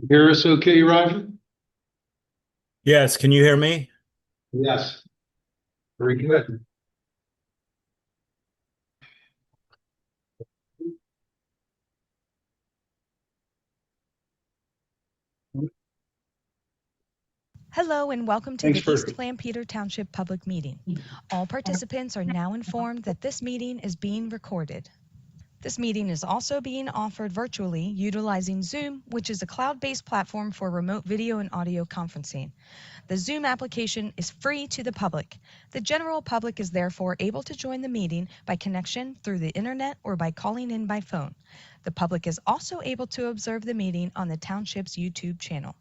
Hear us okay, Roger? Yes, can you hear me? Yes. Very good. Hello and welcome to Thanks the for, East Lampeter Township Public Meeting. All participants are now informed that this meeting is being recorded. This meeting is also being offered virtually utilizing Zoom, which is a cloud-based platform for remote video and audio conferencing. The Zoom application is free to the public. The general public is therefore able to join the meeting by connection through the internet or by calling in by phone. The public is also able to observe the meeting on the Township's YouTube channel.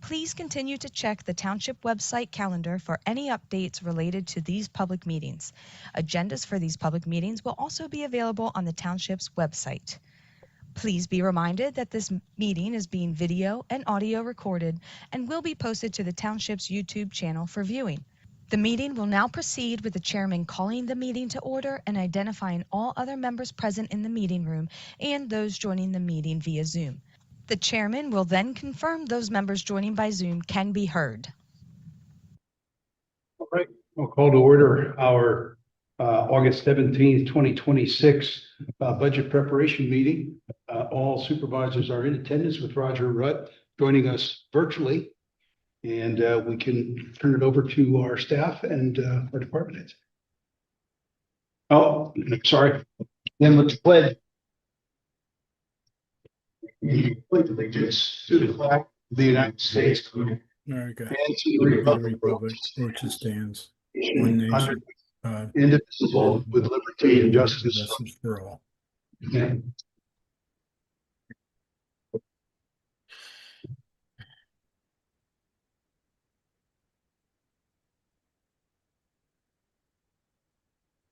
Please continue to check the Township website calendar for any updates related to these public meetings. Agendas for these public meetings will also be available on the Township's website. Please be reminded that this meeting is being video and audio recorded and will be posted to the Township's YouTube channel for viewing. The meeting will now proceed with the chairman calling the meeting to order and identifying all other members present in the meeting room and those joining the meeting via Zoom. The chairman will then confirm those members joining by Zoom can be heard. all right, we'll call to order our August 17th, 2026 budget preparation meeting. All supervisors are in attendance with Roger Rutt joining us virtually. And we can turn it over to our staff and our department heads. Oh, sorry. Then let's pledge. Pledge allegiance to the flag of the United States America, and to the the republic republic for which it stands, which one under nation, God, indivisible with liberty and justice. justice for all. Yeah.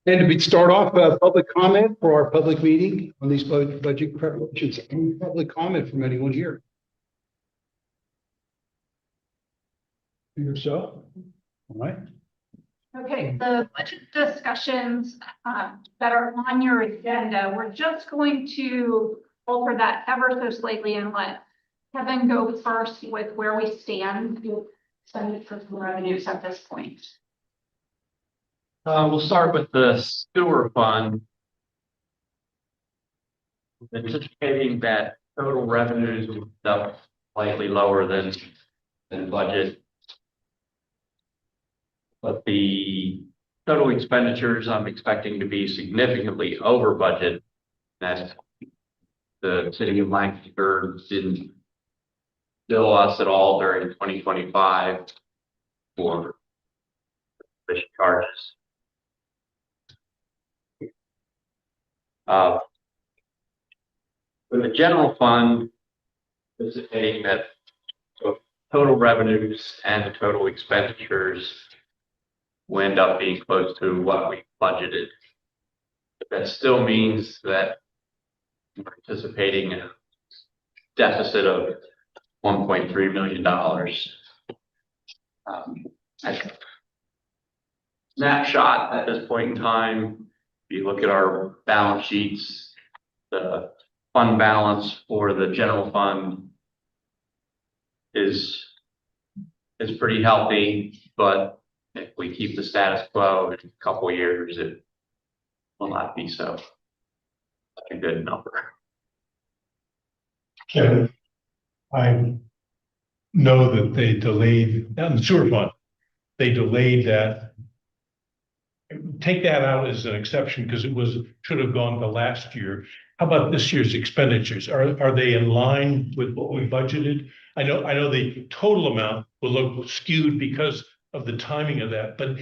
And we start off public comment for our public meeting on these budget preparations. Any public comment from anyone here? Here so. All right. Okay, the budget discussions that are on your agenda, we're just going to alter that ever so slightly and let Kevin go first with where we stand with expenditures and revenues at this point. We'll start with the sewer fund. Anticipating that total revenues will be up slightly lower than budget. But the total expenditures I'm expecting to be significantly over budget. That the city of Lancaster didn't bill us at all during 2025 for fish charges. For the general fund, anticipating that total revenues and total expenditures will end up being close to what we budgeted. But that still means that we're anticipating a deficit of $1.3 million. Snapshot at this point in time, if you look at our balance sheets, the fund balance for the general fund is pretty healthy, but if we keep the status quo in a couple of years, it will not be so a good number. Kevin, I know that they delayed on the sewer fund. They delayed that. Take that out as an exception because should have gone to last year. How about this year's expenditures? Are they in line with what we budgeted? I know the total amount will look skewed because of the timing of that, but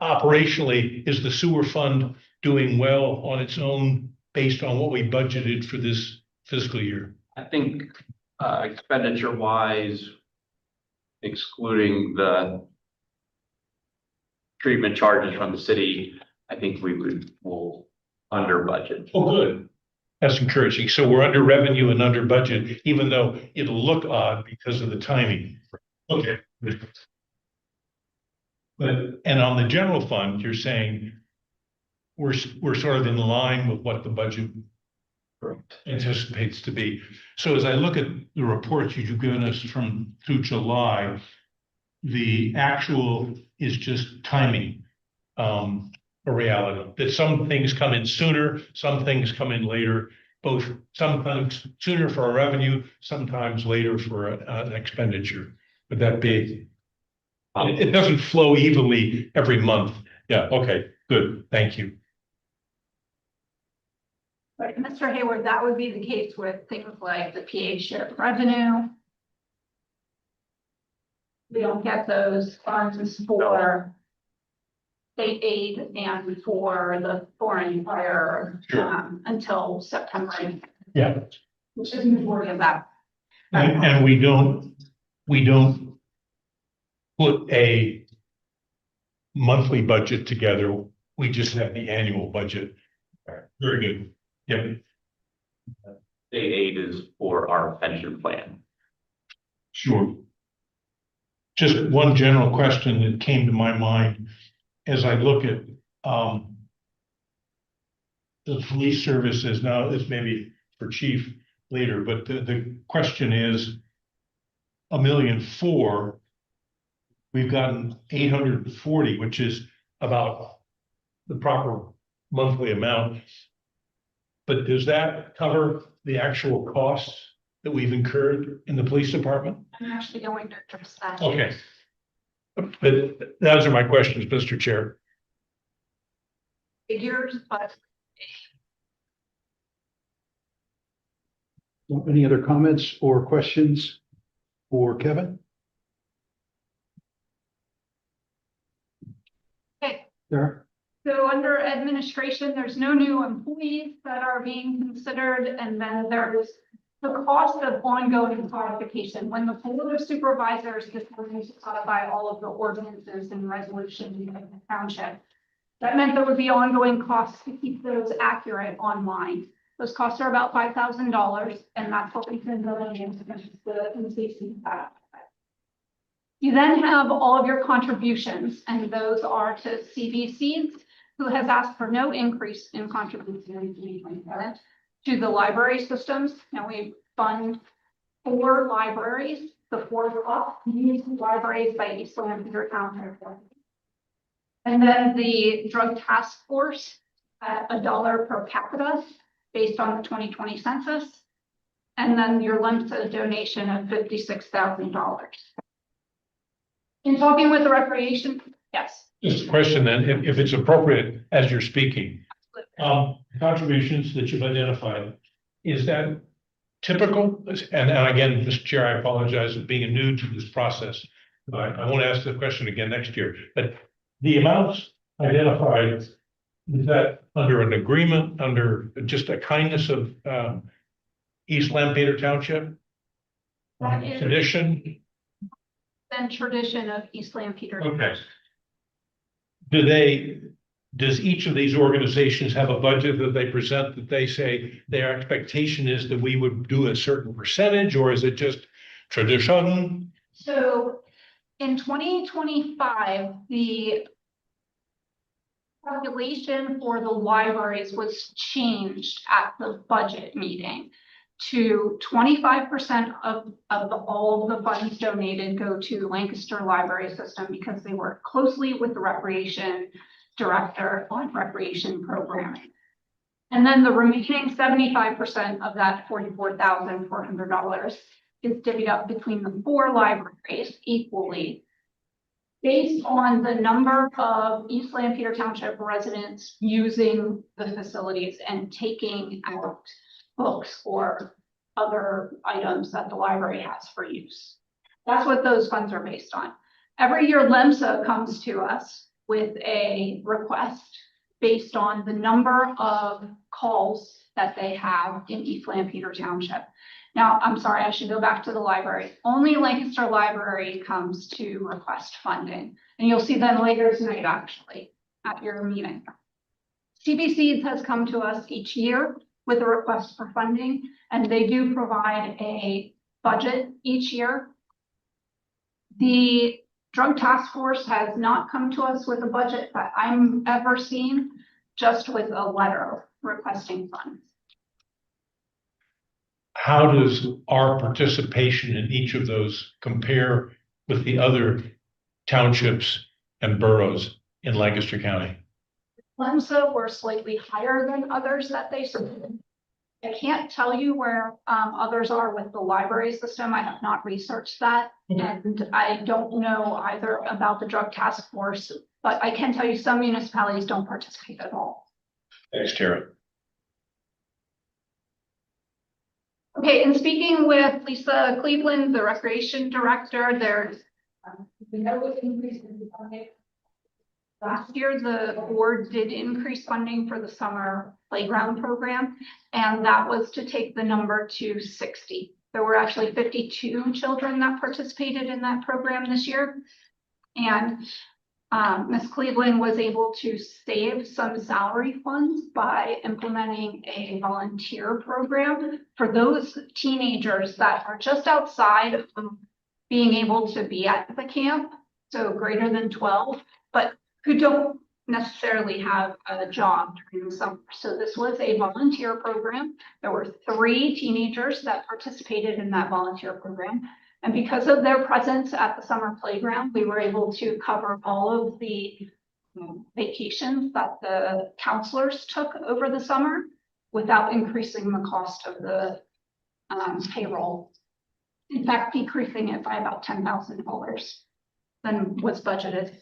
operationally, is the sewer fund doing well on its own based on what we budgeted for this fiscal year? I think expenditure wise, excluding the treatment charges from the city, I think will under budget. Oh, good. That's encouraging. So we're under revenue and under budget, even though it'll look odd because of the timing. Okay. And on the general fund, you're saying we're sort of in line with what the budget anticipates to be. So as I look at the reports you've given us through July, the actual is just timing, a reality, that some things come in sooner, some things come in later, both sometimes sooner for a revenue, sometimes later for an expenditure. Would that be? It doesn't flow evenly every month. Yeah, okay, good, thank you. But Mr. Hayward, that would be the case with things like the PA share of revenue. We don't get those funds for state aid and for the foreign fire until September, Yeah. which is the majority of that. And we don't put a monthly budget together. We just have the annual budget. Very good. Yep. State aid is for our pension plan. Sure. Just one general question that came to my mind as I look at the police services now. This may be for chief later, but the question is $1.4 million. We've gotten 840, which is about the proper monthly amount. But does that cover the actual costs that we've incurred in the police department? I'm actually going to address that. Okay. But those are my questions, Mr. Chair. Figures, but Any other comments or questions for Kevin? okay. There. So under administration, there's no new employees that are being considered, and then there is the cost of ongoing codification. When the Board of Supervisors is going to codify all of the ordinances and resolutions of the township, that meant there would be ongoing costs to keep those accurate online. Those costs are about $5,000, and that's what we've been building into the MCC. You then have all of your contributions, and those are to CBCs, who has asked for no increase in contributions in 2027, to the library systems. Now we fund 4 libraries, the 4 top community libraries by East Lamphere Township. And then the drug task force at $1 per capita based on the 2020 census. And then your LEMSA donation of $56,000. In talking with the recreation, yes. Just a question then, if it's appropriate as you're speaking, contributions that you've identified, is that typical? And again, Mr. Chair, I apologize for being new to this process. I won't ask the question again next year, but the amounts identified, is that under an agreement, under just a kindness of East Lamphere Township? That is Tradition? then tradition of East Lamphere. Okay. Does each of these organizations have a budget that they present that they say their expectation is that we would do a certain percentage, or is it just tradition? So in 2025, the calculation for the libraries was changed at the budget meeting to 25% of all the funds donated go to Lancaster Library System, because they work closely with the recreation director on recreation programming. And then the remaining 75% of that $44,400 is divvied up between the 4 libraries equally, based on the number of East Lamphere Township residents using the facilities and taking out books or other items that the library has for use. That's what those funds are based on. Every year, LEMSA comes to us with a request based on the number of calls that they have in East Lamphere Township. Now, I'm sorry, I should go back to the library. Only Lancaster Library comes to request funding, and you'll see them later tonight, actually, at your meeting. CBCs has come to us each year with a request for funding, and they do provide a budget each year. The Drug Task Force has not come to us with a budget that I'm ever seen, just with a letter requesting funds. how does our participation in each of those compare with the other townships and boroughs in Lancaster County? Ones that were slightly higher than others that they submitted. I can't tell you where others are with the library system. I have not researched that. And I don't know either about the drug task force, but I can tell you some municipalities don't participate at all. Thanks, Tara. Okay, and speaking with Lisa Cleveland, the recreation director, there's no increase in funding. Last year, the board did increase funding for the summer playground program, and that was to take the number to 60. There were actually 52 children that participated in that program this year. And Ms. Cleveland was able to save some salary funds by implementing a volunteer program for those teenagers that are just outside of being able to be at the camp, so greater than 12, but who don't necessarily have a job during the summer. So this was a volunteer program. There were 3 teenagers that participated in that volunteer program. And because of their presence at the summer playground, we were able to cover all of the vacations that the counselors took over the summer without increasing the cost of the payroll. In fact, decreasing it by about $10,000 than was budgeted.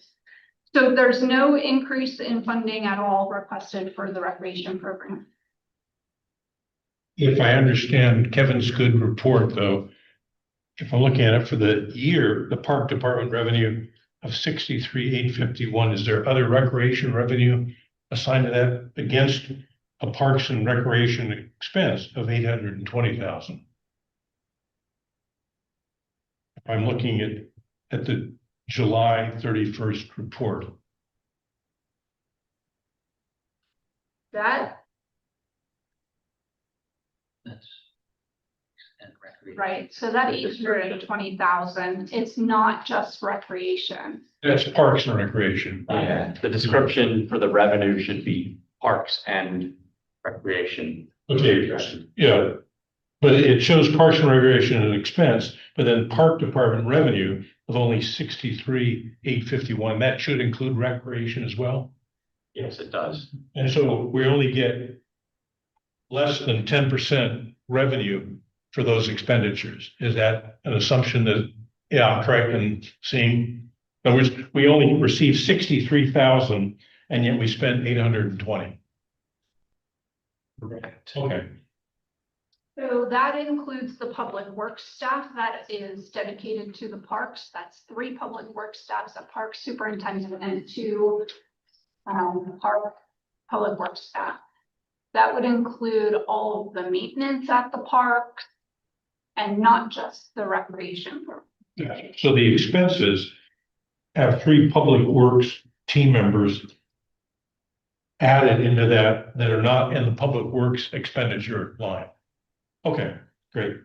So there's no increase in funding at all requested for the recreation program. If I understand Kevin's good report, though, if I'm looking at it for the year, the park department revenue of 63,851, is there other recreation revenue assigned to that against a parks and recreation expense of 820,000? If I'm looking at the July 31st report. That, That's and recreation. right, so that 820,000 is not just recreation. That's parks and recreation. Yeah, the description for the revenue should be parks and recreation. Okay, yeah. But it shows parks and recreation as an expense, but then park department revenue of only 63,851, that should include recreation as well. Yes, it does. And so we only get less than 10% revenue for those expenditures. Is that an assumption that, yeah, I'm correct in seeing? In other words, we only received 63,000 and yet we spent 820. Correct. Okay. So that includes the public works staff that is dedicated to the parks. That's 3 public works staffs, a park superintendent and 2 park public works staff. That would include all of the maintenance at the park and not just the recreation program. Yeah. So the expenses have 3 public works team members added into that are not in the public works expenditure line. Okay, great.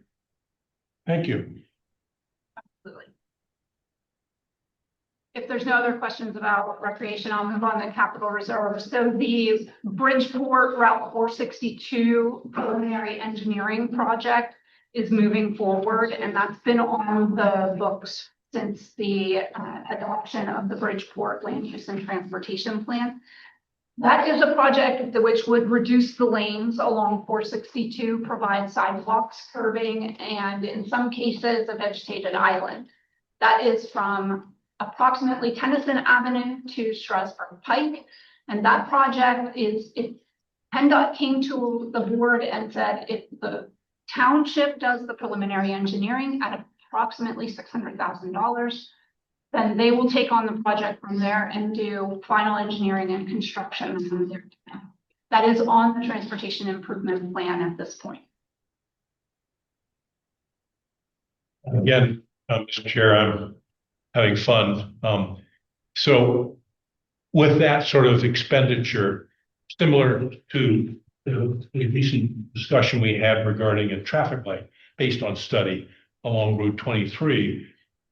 Thank you. Absolutely. If there's no other questions about recreation, I'll move on to capital reserve. So the Bridgeport Route 462 preliminary engineering project is moving forward, and that's been on the books since the adoption of the Bridgeport Land Use and Transportation Plan. That is a project which would reduce the lanes along 462, provide sidewalks, curbing, and in some cases, a vegetated island. That is from approximately Tennyson Avenue to Strasburg Pike. And that project PennDOT came to the board and said if the township does the preliminary engineering at approximately $600,000, then they will take on the project from there and do final engineering and construction from there. That is on the transportation improvement plan at this point. Again, Mr. Chair, I'm having fun. So with that sort of expenditure, similar to the recent discussion we had regarding a traffic light based on study along Route 23,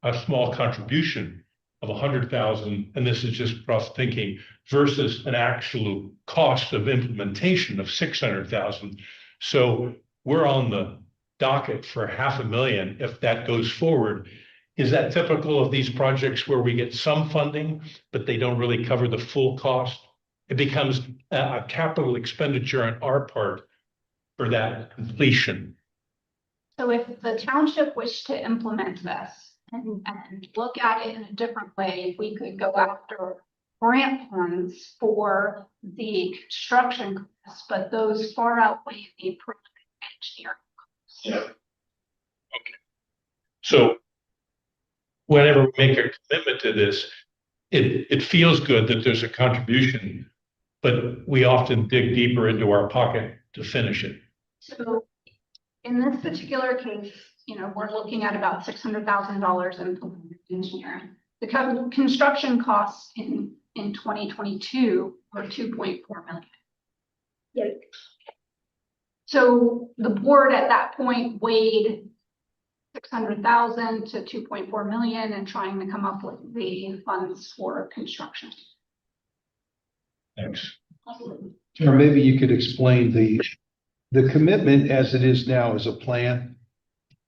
a small contribution of 100,000, and this is just rough thinking, versus an actual cost of implementation of 600,000. So we're on the docket for $500,000 if that goes forward. Is that typical of these projects where we get some funding, but they don't really cover the full cost? It becomes a capital expenditure on our part for that completion. So if the township wished to implement this and look at it in a different way, we could go after grant funds for the construction costs, but those far outweigh the engineering. Yeah. Okay. So whenever we make a commitment to this, it feels good that there's a contribution, but we often dig deeper into our pocket to finish it. So in this particular case, we're looking at about $600,000 in engineering. The construction costs in 2022 were 2.4 million. Yeah. So the board at that point weighed 600,000 to 2.4 million and trying to come up with the funds for construction. Thanks. Or maybe you could explain the commitment as it is now as a plan.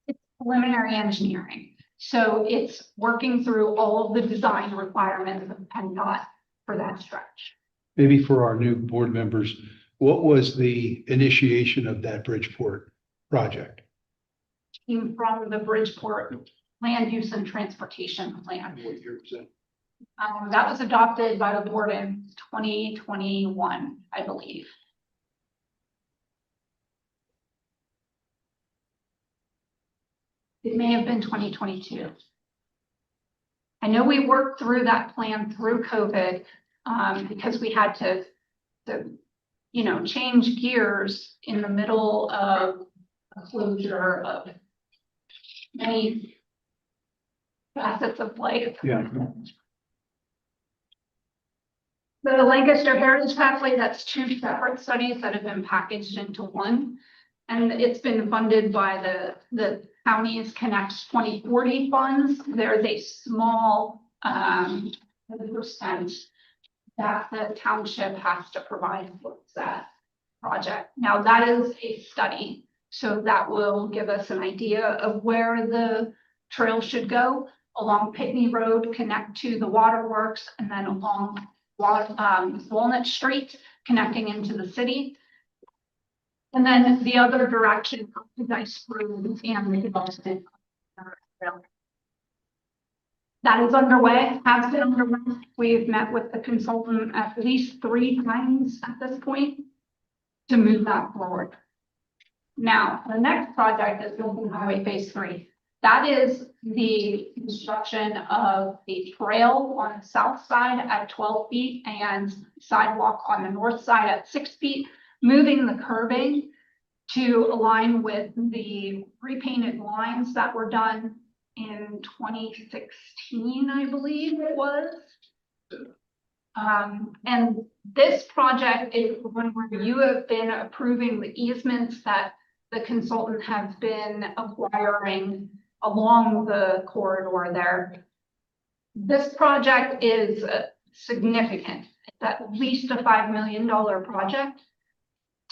It's preliminary engineering. So it's working through all of the design requirements of PennDOT for that stretch. Maybe for our new board members, what was the initiation of that Bridgeport project? Came from the Bridgeport Land Use and Transportation Plan. What year was that? That was adopted by the board in 2021, I believe. It may have been 2022. I know we worked through that plan through COVID because we had to change gears in the middle of a closure of many facets of life. Yeah. The Lancaster Heritage Pathway, that's two separate studies that have been packaged into one. And it's been funded by the county's Connect 2040 funds. There's a small percent that the township has to provide for that project. Now that is a study, so that will give us an idea of where the trail should go along Pitney Road, connect to the waterworks, and then along Walnut Street, connecting into the city. And then the other direction, Dice Road and the development trail. That is underway, has been underway. We've met with the consultant at least 3 times at this point to move that forward. Now, the next project is Golden Highway Phase 3. That is the construction of the trail on the south side at 12 feet and sidewalk on the north side at 6 feet, moving the curbing to align with the repainted lines that were done in 2016, I believe it was. And this project is one where you have been approving the easements that the consultant has been acquiring along the corridor there. This project is significant. It's at least a $5 million project.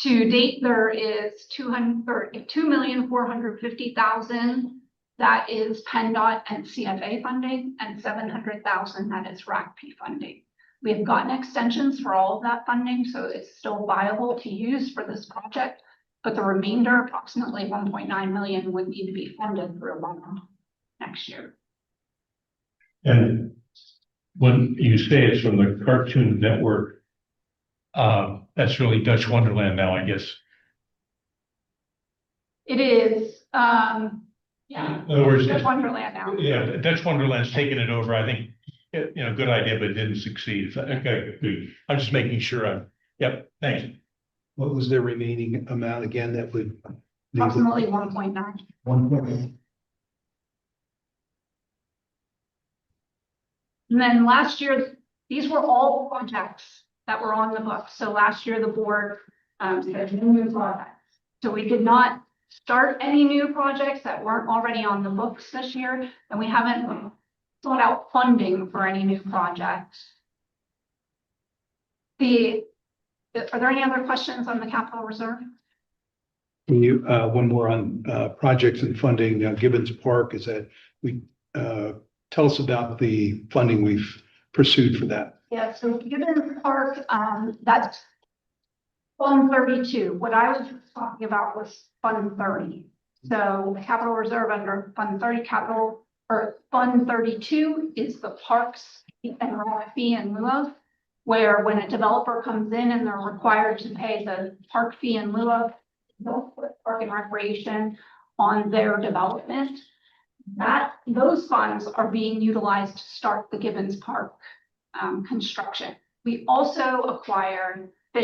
To date, there is $2,450,000 that is PennDOT and CFA funding, and $700,000 that is RACP funding. We have gotten extensions for all of that funding, so it's still viable to use for this project. But the remainder, approximately 1.9 million, would need to be funded through a loan next year. And when you say it's from the Cartoon Network, that's really Dutch Wonderland now, I guess. It is, yeah. In other words, Dutch Wonderland now. Yeah, Dutch Wonderland's taken it over. I think, good idea, but it didn't succeed. Okay, good. I'm just making sure yep, thanks. What was the remaining amount again that would? Approximately 1.9. 1.9. And then last year, these were all projects that were on the books. So last year, the board said new projects. So we did not start any new projects that weren't already on the books this year, and we haven't sought out funding for any new projects. Are there any other questions on the capital reserve? Can you, one more on, projects and funding, Gibbons Park, is that tell us about the funding we've pursued for that. Yeah, so Gibbons Park, that's Fund 32. What I was talking about was Fund 30. So capital reserve under Fund 30 capital, or Fund 32 is the parks and rec fee in lieu of, where when a developer comes in and they're required to pay the park fee in lieu of, they'll put park and recreation on their development. Those funds are being utilized to start the Gibbons Park construction. We also acquired PA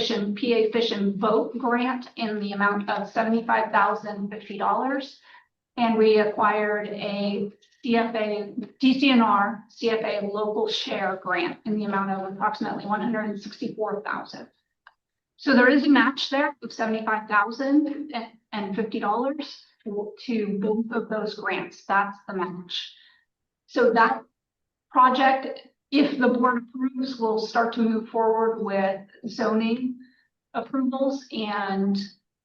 Fish and Boat grant in the amount of $75,050. And we acquired a DCNR CFA local share grant in the amount of approximately $164,000. So there is a match there of $75,050 to both of those grants. That's the match. So that project, if the board approves, will start to move forward with zoning approvals, and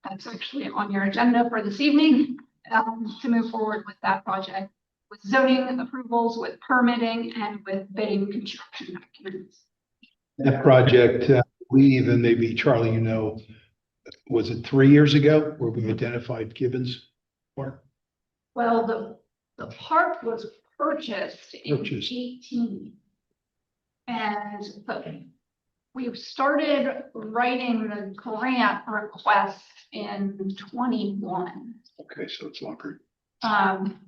that's actually on your agenda for this evening, to move forward with that project, with zoning approvals, with permitting, and with bidding construction documents. That project, and maybe Charlie, was it 3 years ago where we identified Gibbons Park? Well, the park was purchased in 18. And we started writing the grant request in 21. Okay, so it's longer. And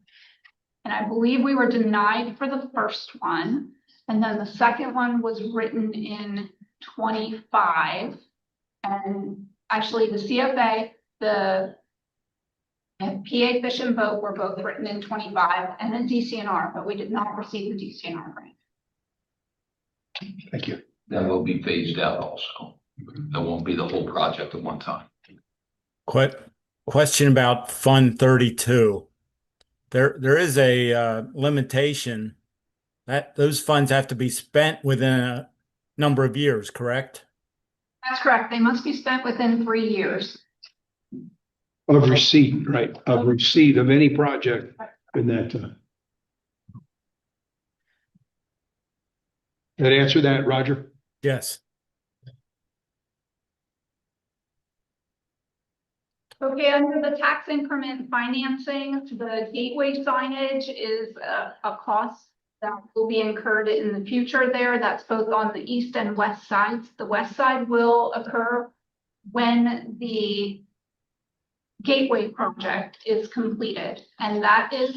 I believe we were denied for the first one. And then the second one was written in 25. And actually the CFA, the PA Fish and Boat were both written in 25, and then DCNR, but we did not receive the DCNR grant. Thank you. That will be phased out also. That won't be the whole project at one time. Question about Fund 32. There is a limitation that those funds have to be spent within a number of years, correct? That's correct. They must be spent within 3 years. Of receipt, right, of receipt of any project in that time. That answer that, Roger? Yes. Okay, under the tax increment financing, the gateway signage is a cost that will be incurred in the future there. That's both on the east and west sides. The west side will occur when the gateway project is completed. And that is,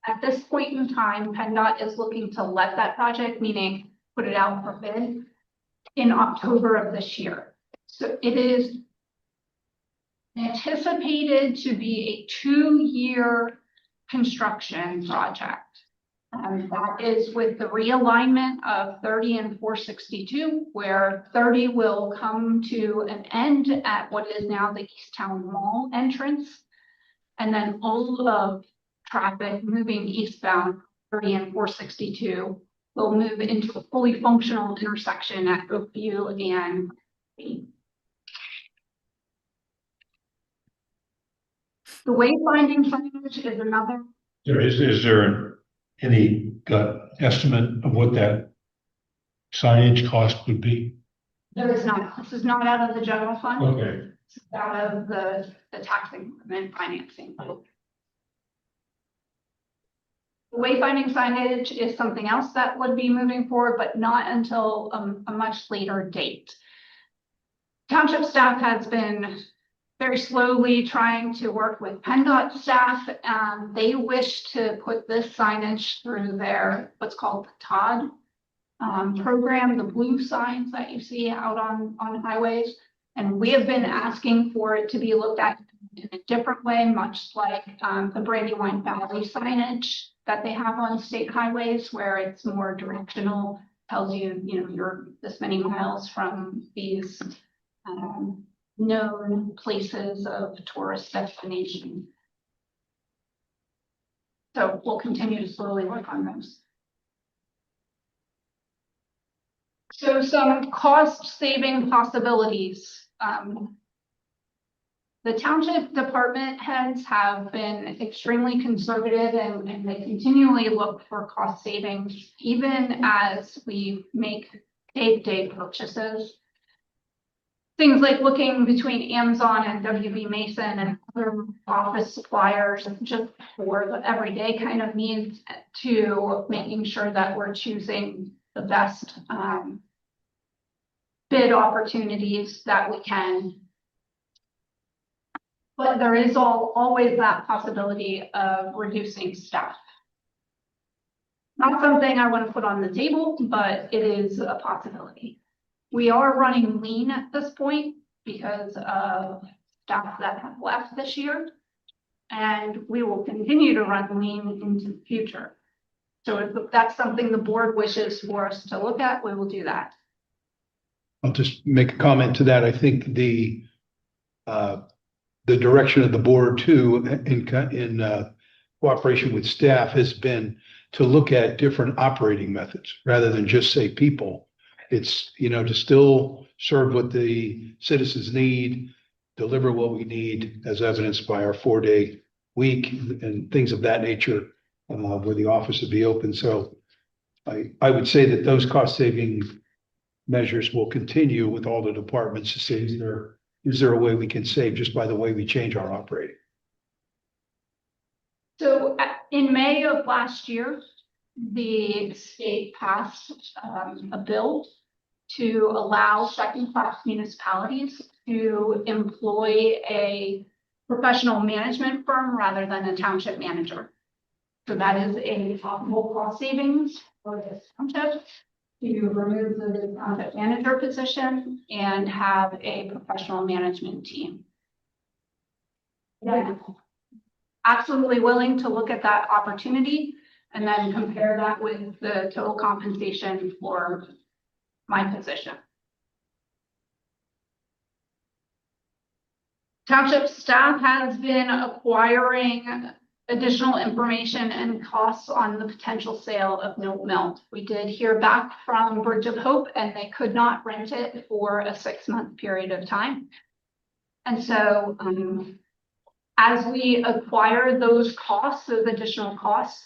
at this point in time, PennDOT is looking to let that project, meaning put it out for bid in October of this year. So it is anticipated to be a 2-year construction project. That is with the realignment of 30 and 462, where 30 will come to an end at what is now the Easttown Mall entrance. And then all of traffic moving eastbound 30 and 462 will move into a fully functional intersection at Oakview and the wayfinding signage is another. Is there any gut estimate of what that signage cost would be? There is not. This is not out of the general fund. Okay. It's out of the tax increment financing. Wayfinding signage is something else that would be moving forward, but not until a much later date. Township staff has been very slowly trying to work with PennDOT staff. They wish to put this signage through their what's called the TOD program, the blue signs that you see out on highways. And we have been asking for it to be looked at in a different way, much like the Brandywine Valley signage that they have on state highways, where it's more directional, tells you, you're this many miles from these known places of tourist destination. So we'll continue to slowly work on those. So some cost saving possibilities. The township department heads have been extremely conservative and they continually look for cost savings, even as we make day-to-day purchases. Things like looking between Amazon and WB Mason and other office suppliers, just for the everyday kind of needs, to making sure that we're choosing the best bid opportunities that we can. But there is always that possibility of reducing staff. Not something I want to put on the table, but it is a possibility. We are running lean at this point because of staff that have left this year. And we will continue to run lean into the future. So if that's something the board wishes for us to look at, we will do that. I'll just make a comment to that. I think the direction of the board too, in cooperation with staff, has been to look at different operating methods rather than just say people. It's, to still serve what the citizens need, deliver what we need, as evidenced by our 4-day week and things of that nature, where the office would be open. So I would say that those cost saving measures will continue with all the departments to say, is there a way we can save just by the way we change our operating? So in May of last year, the state passed a bill to allow second-class municipalities to employ a professional management firm rather than a township manager. So that is a possible cost savings for this township, to remove the township manager position and have a professional management team. Yeah. Absolutely willing to look at that opportunity and then compare that with the total compensation for my position. Township staff has been acquiring additional information and costs on the potential sale of Mill Mill. We did hear back from Bridge of Hope and they could not rent it for a 6-month period of time. And so as we acquire those costs, those additional costs,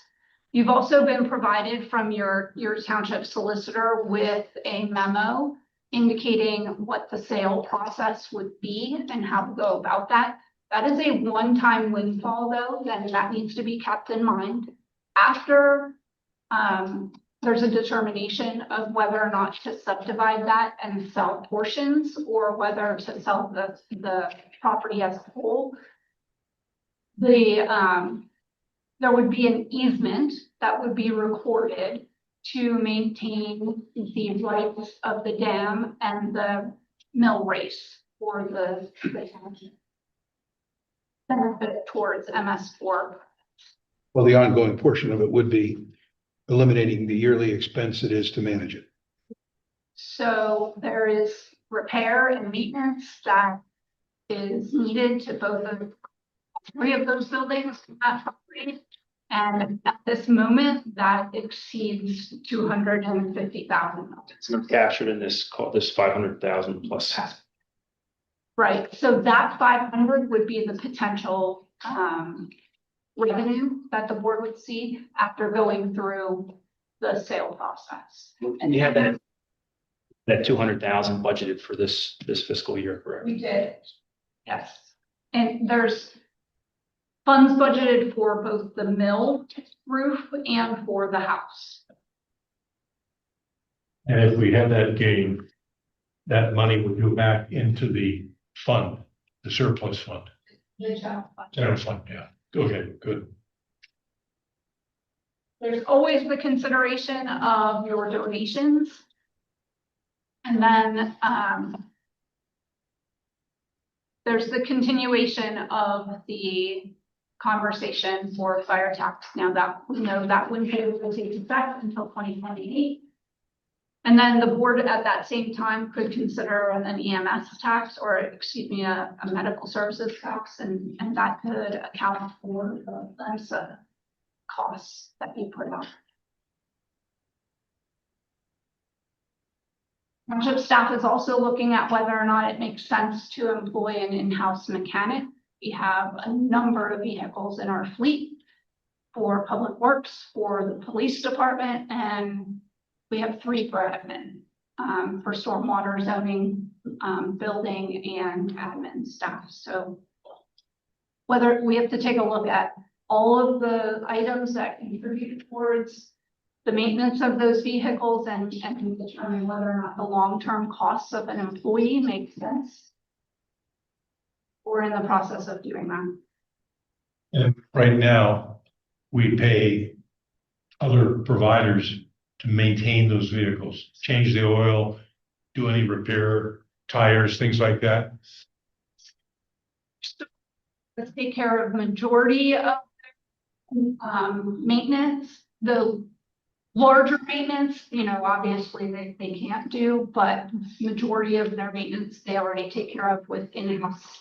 you've also been provided from your township solicitor with a memo indicating what the sale process would be and how to go about that. That is a one-time windfall, though, then that needs to be kept in mind. After there's a determination of whether or not to subdivide that and sell portions, or whether to sell the property as a whole, there would be an easement that would be recorded to maintain the rights of the dam and the mill race for the township. Benefit towards MS4. Well, the ongoing portion of it would be eliminating the yearly expense it is to manage it. So there is repair and maintenance that is needed to both of 3 of those buildings at property. And at this moment, that exceeds $250,000. It's not captured in this 500,000 plus. Right, so that 500 would be the potential revenue that the board would see after going through the sale process. And you have that 200,000 budgeted for this fiscal year, correct? We did, yes. And there's funds budgeted for both the mill roof and for the house. And if we have that gain, that money would go back into the fund, the surplus fund. The general fund. General fund, yeah. Okay, good. There's always the consideration of your donations. And then there's the continuation of the conversation for fire tax. Now that we know that wouldn't be able to take effect until 2028. And then the board at that same time could consider an EMS tax, or excuse me, a medical services tax, and that could account for the costs that you put out. Township staff is also looking at whether or not it makes sense to employ an in-house mechanic. We have a number of vehicles in our fleet for public works, for the police department, and we have 3 for admin, for stormwater zoning, building and admin staff. So whether we have to take a look at all of the items that contribute towards the maintenance of those vehicles and determine whether or not the long-term costs of an employee make sense. We're in the process of doing that. And right now, we pay other providers to maintain those vehicles, change the oil, do any repair, tires, things like that. Let's take care of majority of maintenance. The larger maintenance, you know, obviously they can't do, but majority of their maintenance they already take care of with in-house.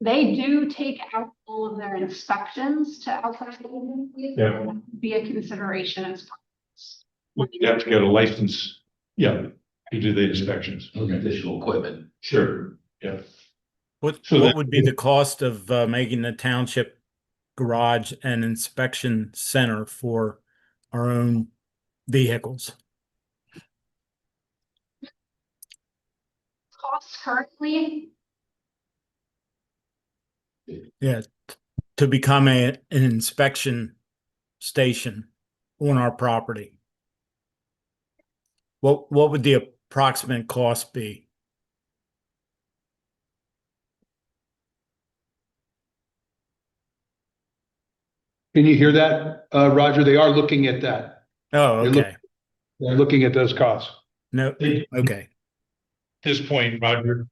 They do take out all of their inspections to outside agencies. Yeah. That would be a consideration as well. You have to get a license, yeah, to do the inspections. Additional equipment. Sure, yeah. What So that- would be the cost of making the township garage an inspection center for our own vehicles? Costs currently, Yeah, to become an inspection station on our property. What would the approximate cost be? Can you hear that, Roger? They are looking at that. Oh, They're look- okay. They're looking at those costs. No, At okay. this point, Roger,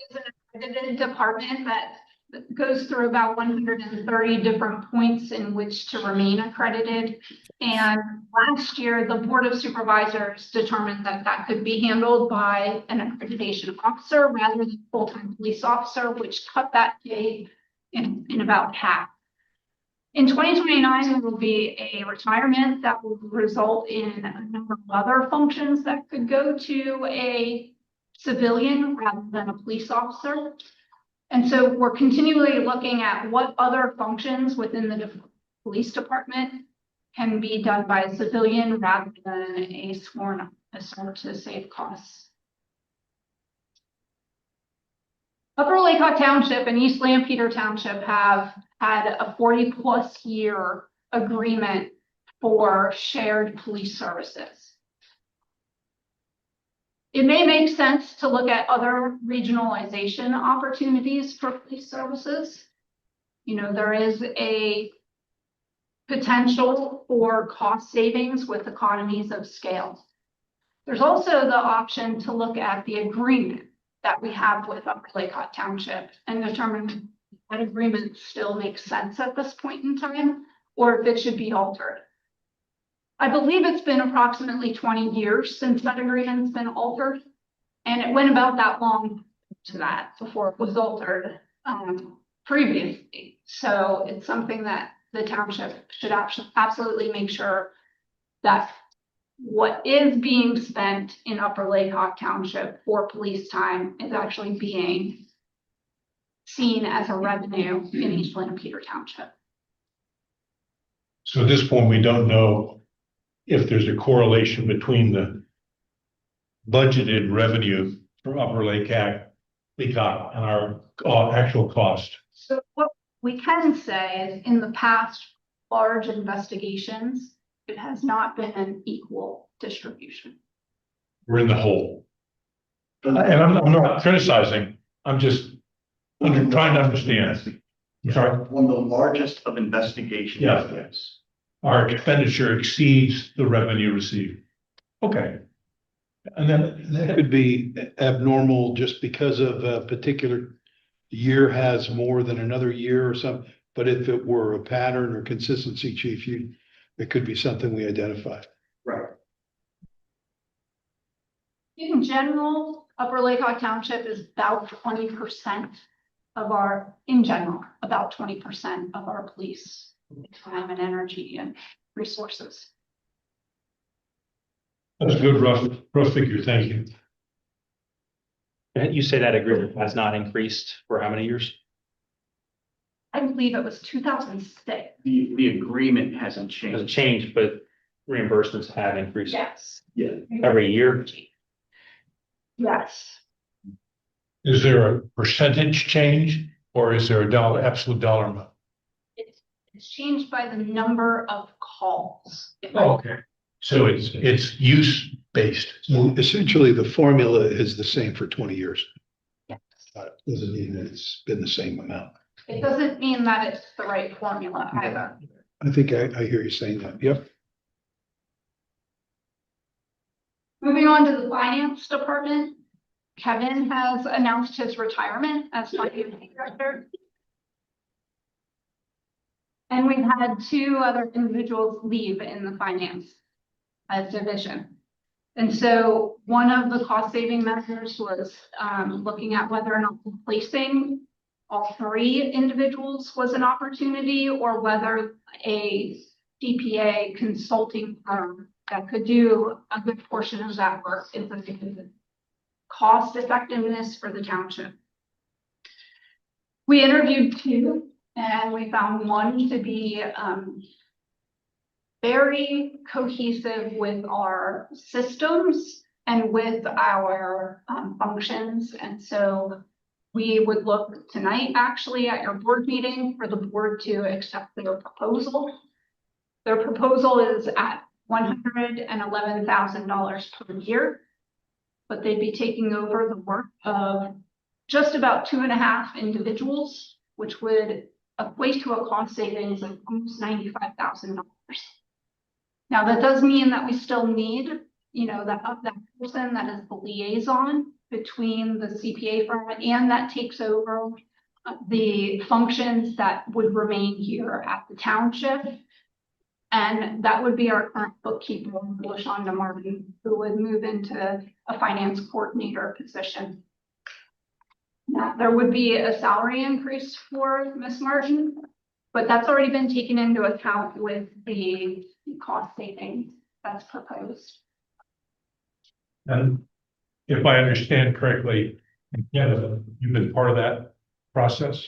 is an accredited department that goes through about 130 different points in which to remain accredited. And last year, the Board of Supervisors determined that that could be handled by an accreditation officer rather than a full-time police officer, which cut that pay in about half. In 2029, there will be a retirement that will result in a number of other functions that could go to a civilian rather than a police officer. And so we're continually looking at what other functions within the police department can be done by a civilian rather than a sworn officer to save costs. Upper Lake Township and East Lampeter Township have had a 40+ year agreement for shared police services. It may make sense to look at other regionalization opportunities for police services. You know, there is a potential for cost savings with economies of scale. There's also the option to look at the agreement that we have with Upper Lake Township and determine if that agreement still makes sense at this point in time, or if it should be altered. I believe it's been approximately 20 years since that agreement's been altered, and it went about that long to that before it was altered previously. So it's something that the township should absolutely make sure that what is being spent in Upper Lake Township for police time is actually being seen as a revenue in East Lampeter Township. so at this point, we don't know if there's a correlation between the budgeted revenue for Upper Lake Leacock and our actual cost. So what we can say is in the past large investigations, it has not been an equal distribution. We're in the hole. And I'm not criticizing, I'm just trying to understand. Sorry, One of the largest of investigations. Yeah. Yes. our expenditure exceeds the revenue received. Okay. And then, That could be abnormal just because of a particular year has more than another year or something. But if it were a pattern or consistency, chief, it could be something we identify. Right. In general, Upper Lake Township is about 20% of our, in general, about 20% of our police time and energy and resources. That's a good rough figure. Thank you. You say that agreement has not increased for how many years? I believe it was 2006. The agreement hasn't Hasn't changed. changed, but reimbursements have increased Yes. Yeah. every year. Yes. Is there a percentage change or is there a absolute dollar amount? It's changed by the number of calls. Okay. So it's use based. So essentially, the formula is the same for 20 years. Yes. Doesn't mean that it's been the same amount. It doesn't mean that it's the right formula either. I think I hear you saying that. Yep. Moving on to the finance department, Kevin has announced his retirement as finance director. And we've had two other individuals leave in the finance division. And so one of the cost saving measures was looking at whether or not replacing all three individuals was an opportunity, or whether a CPA consulting firm that could do a good portion of that work is a cost effectiveness for the township. We interviewed two, and we found one to be very cohesive with our systems and with our functions. And so we would look tonight actually at your board meeting for the board to accept their proposal. Their proposal is at $111,000 per year, but they'd be taking over the work of just about 2.5 individuals, which would equate to a cost savings of almost $95,000. Now, that does mean that we still need, that person that is the liaison between the CPA firm and that takes over the functions that would remain here at the township. And that would be our current bookkeeper, LaShonda Martin, who would move into a finance coordinator position. Now, there would be a salary increase for Ms. Martin, but that's already been taken into account with the cost savings that's proposed. And if I understand correctly, yeah, you've been part of that process.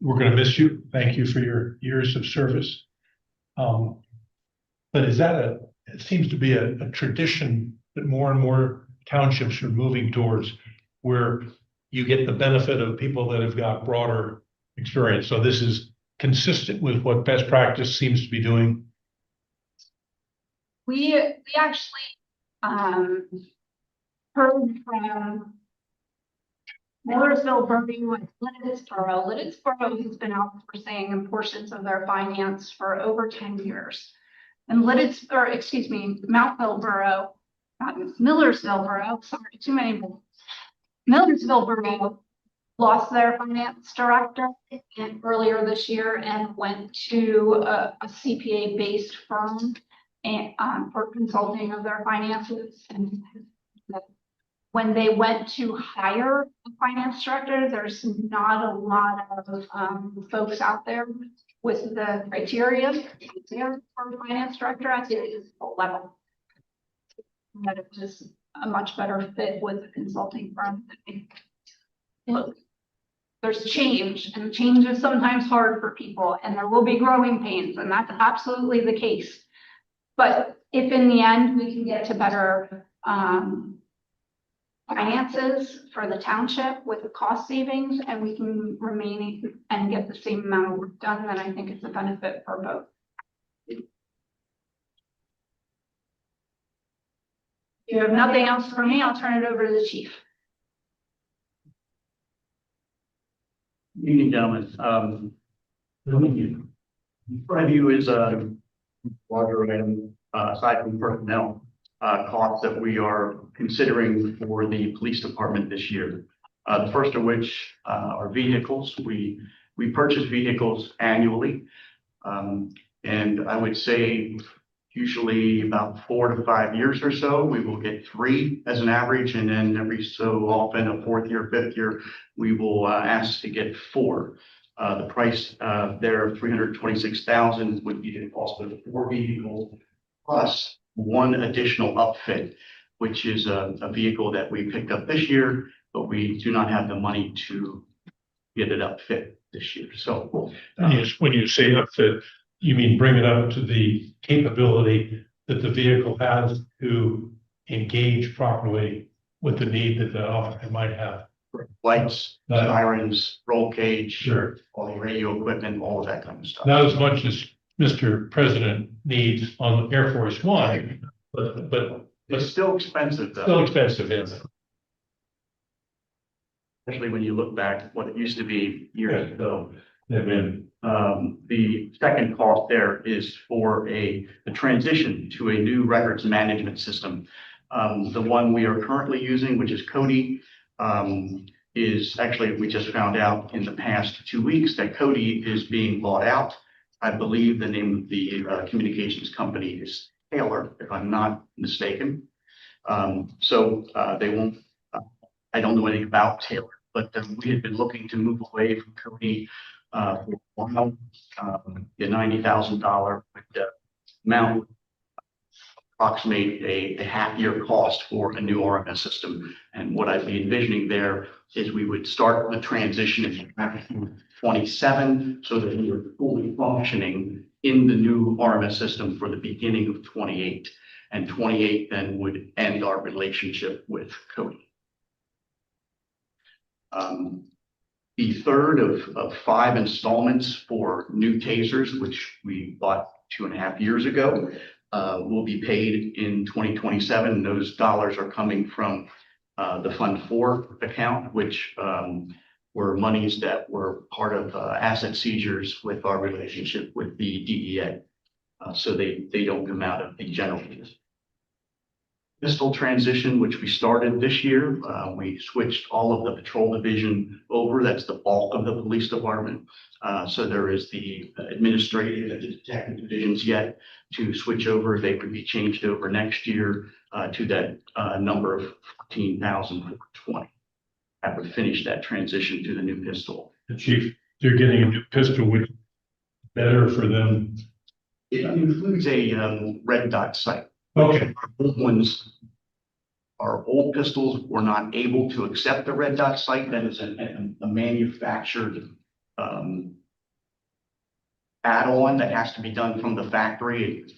We're going to miss you. Thank you for your years of service. But is that it seems to be a tradition that more and more townships are moving towards, where you get the benefit of people that have got broader experience. So this is consistent with what best practice seems to be doing. We actually heard from Millersville, Burbank, and Liddittsboro. Liddittsboro has been outsourcing in portions of their finance for over 10 years. And Millersville Borough, sorry, too many. Millersville Borough lost their finance director earlier this year and went to a CPA-based firm and for consulting of their finances. And when they went to hire a finance director, there's not a lot of folks out there with the criteria for a finance director at the level. That it was a much better fit with the consulting firm. Look, there's change, and change is sometimes hard for people, and there will be growing pains, and that's absolutely the case. But if in the end we can get to better finances for the township with the cost savings, and we can remain and get the same amount of work done, then I think it's a benefit for both. If you have nothing else for me, I'll turn it over to the chief. Good evening, gentlemen. In front of you is a larger item, aside from personnel costs that we are considering for the police department this year. The first of which are vehicles. We purchase vehicles annually. And I would say usually about 4 to 5 years or so, we will get 3 as an average, and then every so often, a 4th year, 5th year, we will ask to get 4. The price there of $326,000 would be the cost of 4 vehicles plus 1 additional upfit, which is a vehicle that we picked up this year, but we do not have the money to get it upfit this year. So Yes, when you say upfit, you mean bring it up to the capability that the vehicle has to engage properly with the need that the officer might have. lights, sirens, roll cage, Sure. all the radio equipment, all of that kind of stuff. Not as much as Mr. President needs on Air Force One, but It's still expensive though. still expensive, yes. Especially when you look back at what it used to be years ago. They've been, The second cost there is for the transition to a new records management system. The one we are currently using, which is Cody, is actually, we just found out in the past 2 weeks that Cody is being bought out. I believe the name of the communications company is Taylor, if I'm not mistaken. So they won't, I don't know anything about Taylor, but we had been looking to move away from Cody for a while. The $90,000 amount approximate a half-year cost for a new RMS system. And what I'd be envisioning there is we would start the transition in 27 so that we are fully functioning in the new RMS system for the beginning of 28. And 28 then would end our relationship with Cody. The third of 5 installments for new tasers, which we bought 2.5 years ago, will be paid in 2027. Those dollars are coming from the Fund 4 account, which were monies that were part of asset seizures with our relationship with the DEA. So they don't come out of the general pistol transition, which we started this year. We switched all of the patrol division over. That's the bulk of the police department. So there is the administrative and the detective divisions yet to switch over. They would be changed over next year to that number of 14,420. That would finish that transition to the new pistol. the chief, they're getting a new pistol, which is better for them. It includes a red dot sight. Okay, Old ones, our old pistols were not able to accept the red dot sight. That is a manufactured add-on that has to be done from the factory. It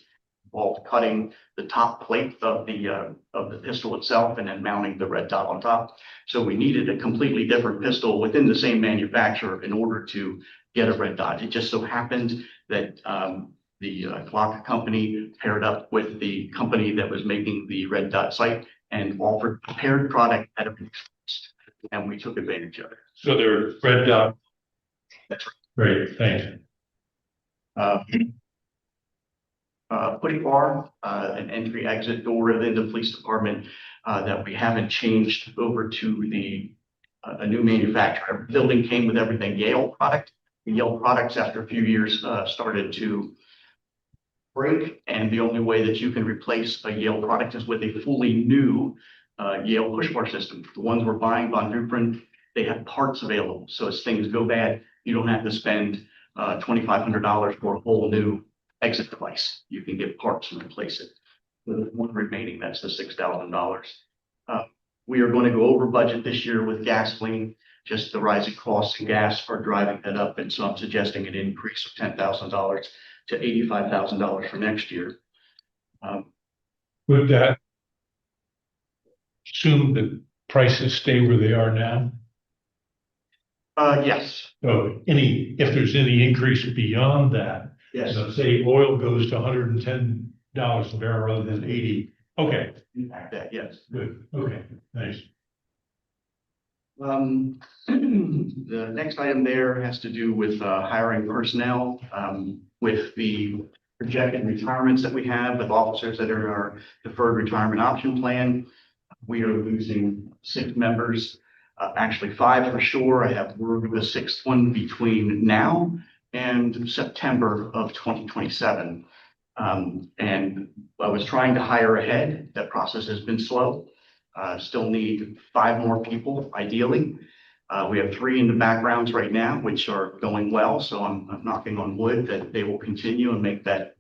involved cutting the top plate of the pistol itself and then mounting the red dot on top. So we needed a completely different pistol within the same manufacturer in order to get a red dot. It just so happened that the Glock company paired up with the company that was making the red dot sight and offered a paired product at a cost, and we took advantage of it. so they're red dot. That's Great, thanks. Putting bar, an entry exit door within the police department that we haven't changed over to a new manufacturer. Building came with everything Yale product. The Yale products after a few years started to break, and the only way that you can replace a Yale product is with a fully new Yale push bar system. The ones we're buying, Von Duprin, they have parts available. So as things go bad, you don't have to spend $2,500 for a whole new exit device. You can get parts and replace it. With one remaining, that's the $6,000. We are going to go over budget this year with gasoline. Just the rising costs in gas are driving that up, and so I'm suggesting an increase of $10,000 to $85,000 for next year. Would that assume that prices stay where they are now? Yes. So if there's any increase beyond that, Yes. so say oil goes to $110 a barrel rather than 80. Okay, Impact that, yes. good. Okay, nice. The next item there has to do with hiring personnel, with the projected retirements that we have with officers that are in our deferred retirement option plan. We are losing 6 members, actually 5 for sure. I have word of a 6th one between now and September of 2027. And I was trying to hire ahead. That process has been slow. Still need 5 more people ideally. We have 3 in the backgrounds right now, which are going well. So I'm knocking on wood that they will continue and make that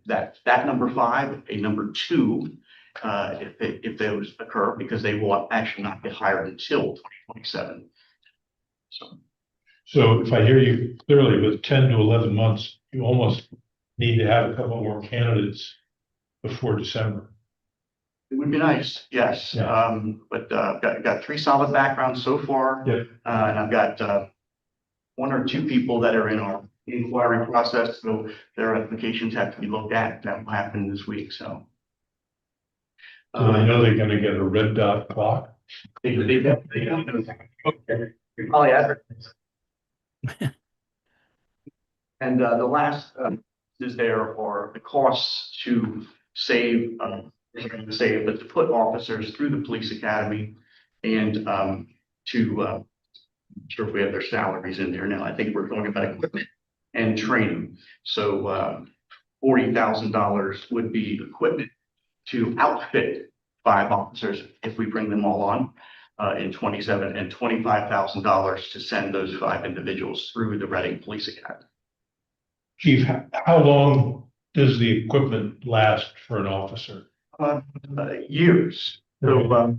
number 5 a number 2 if those occur, because they will actually not get hired until 2027. So if I hear you clearly, with 10 to 11 months, you almost need to have a couple more candidates before December. It would be nice, yes. Yeah. But got 3 solid backgrounds so far. Yep. And I've got 1 or 2 people that are in our inquiry process, so their applications have to be looked at. That will happen this week, so. So I know they're gonna get a red dot clock. They don't know that. Okay. You're probably advertising. And the last is there are the costs to save, but to put officers through the police academy and to sure if we have their salaries in there now. I think we're talking about equipment and training. So $40,000 would be equipment to outfit 5 officers if we bring them all on in 27, and $25,000 to send those 5 individuals through the Reading Police Academy. Chief, how long does the equipment last for an officer? Years. So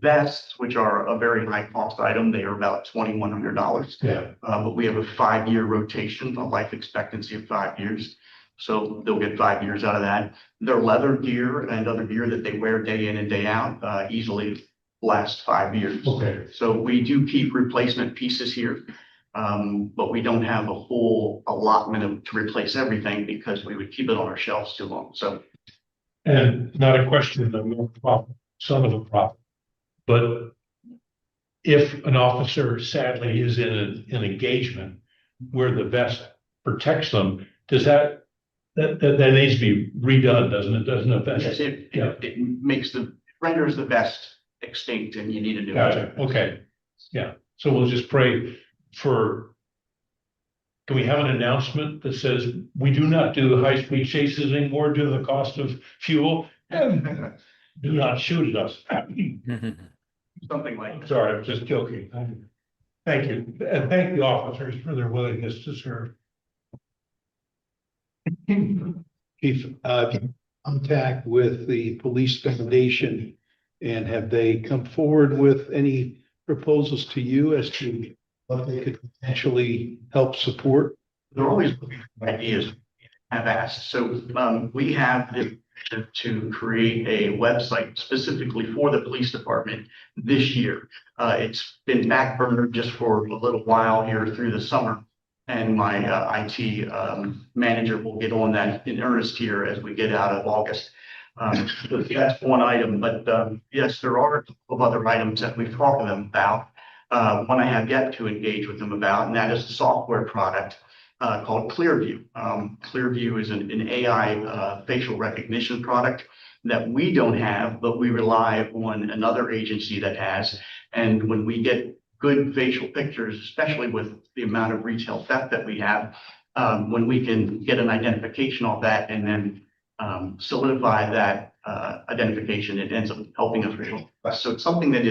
vests, which are a very high cost item, they are about $2,100. Yeah. But we have a 5-year rotation, a life expectancy of 5 years. So they'll get 5 years out of that. Their leather gear and other gear that they wear day in and day out easily last 5 years. Okay. So we do keep replacement pieces here. But we don't have a whole allotment to replace everything because we would keep it on our shelves too long. So. And not a question of no profit, son of a profit. But if an officer sadly is in an engagement where the vest protects them, does that needs to be redone, doesn't it? Doesn't it? Yes, it makes renders the vest extinct and you need a new. Gotcha. Okay. Yeah. So we'll just pray for. Can we have an announcement that says we do not do high-speed chases anymore due to the cost of fuel? And do not shoot at us. Something like that. Sorry, I was just joking. Thank you. And thank the officers for their willingness to serve. Chief, contact with the police foundation, and have they come forward with any proposals to you as to what they could potentially help support? They're always looking for ideas. I've asked. So we have the to create a website specifically for the police department this year. It's been backburnered just for a little while here through the summer. And my IT manager will get on that in earnest here as we get out of August. So that's one item, but yes, there are a couple of other items that we've talked to them about. One I have yet to engage with them about, and that is the software product called Clearview. Clearview is an AI facial recognition product that we don't have, but we rely on another agency that has. And when we get good facial pictures, especially with the amount of retail theft that we have, when we can get an identification of that and then solidify that identification, it ends up helping us. So it's something that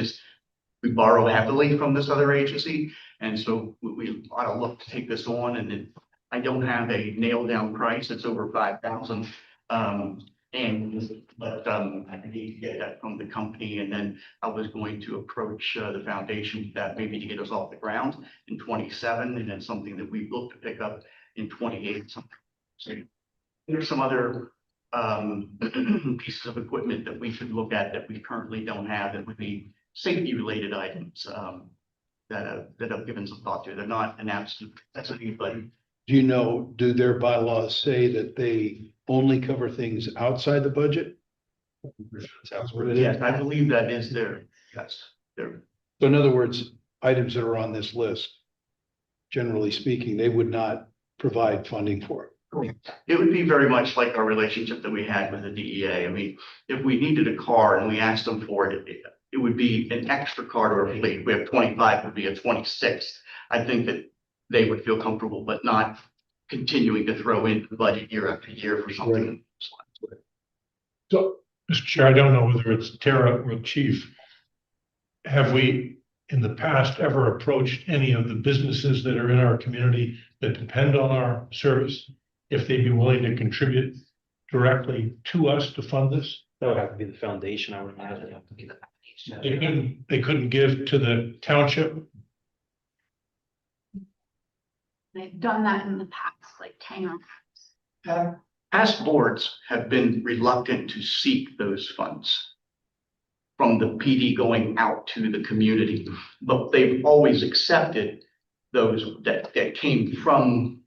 we borrow heavily from this other agency. And so we ought to look to take this on, and then I don't have a nailed down price. It's over 5,000. But I need to get that from the company, and then I was going to approach the foundation that maybe to get us off the ground in 27, and then something that we look to pick up in 28. So there's some other pieces of equipment that we should look at that we currently don't have that would be safety related items that I've given some thought to. They're not an absolute necessity, but Do their bylaws say that they only cover things outside the budget? Sounds what it is. yes, I believe that is there. Yes, there. So in other words, items that are on this list, generally speaking, they would not provide funding for it. It would be very much like our relationship that we had with the DEA. I mean, if we needed a car and we asked them for it, it would be an extra car to our fleet. We have 25, would be a 26. I think that they would feel comfortable, but not continuing to throw in the budget year after year for something. So, Mr. Chair, I don't know whether it's Tara or Chief. Have we, in the past, ever approached any of the businesses that are in our community that depend on our service, if they'd be willing to contribute directly to us to fund this? That would have to be the foundation, I would imagine. They couldn't give to the township? They've done that in the past, like Tanger. Past boards have been reluctant to seek those funds from the PD going out to the community, but they've always accepted those that came from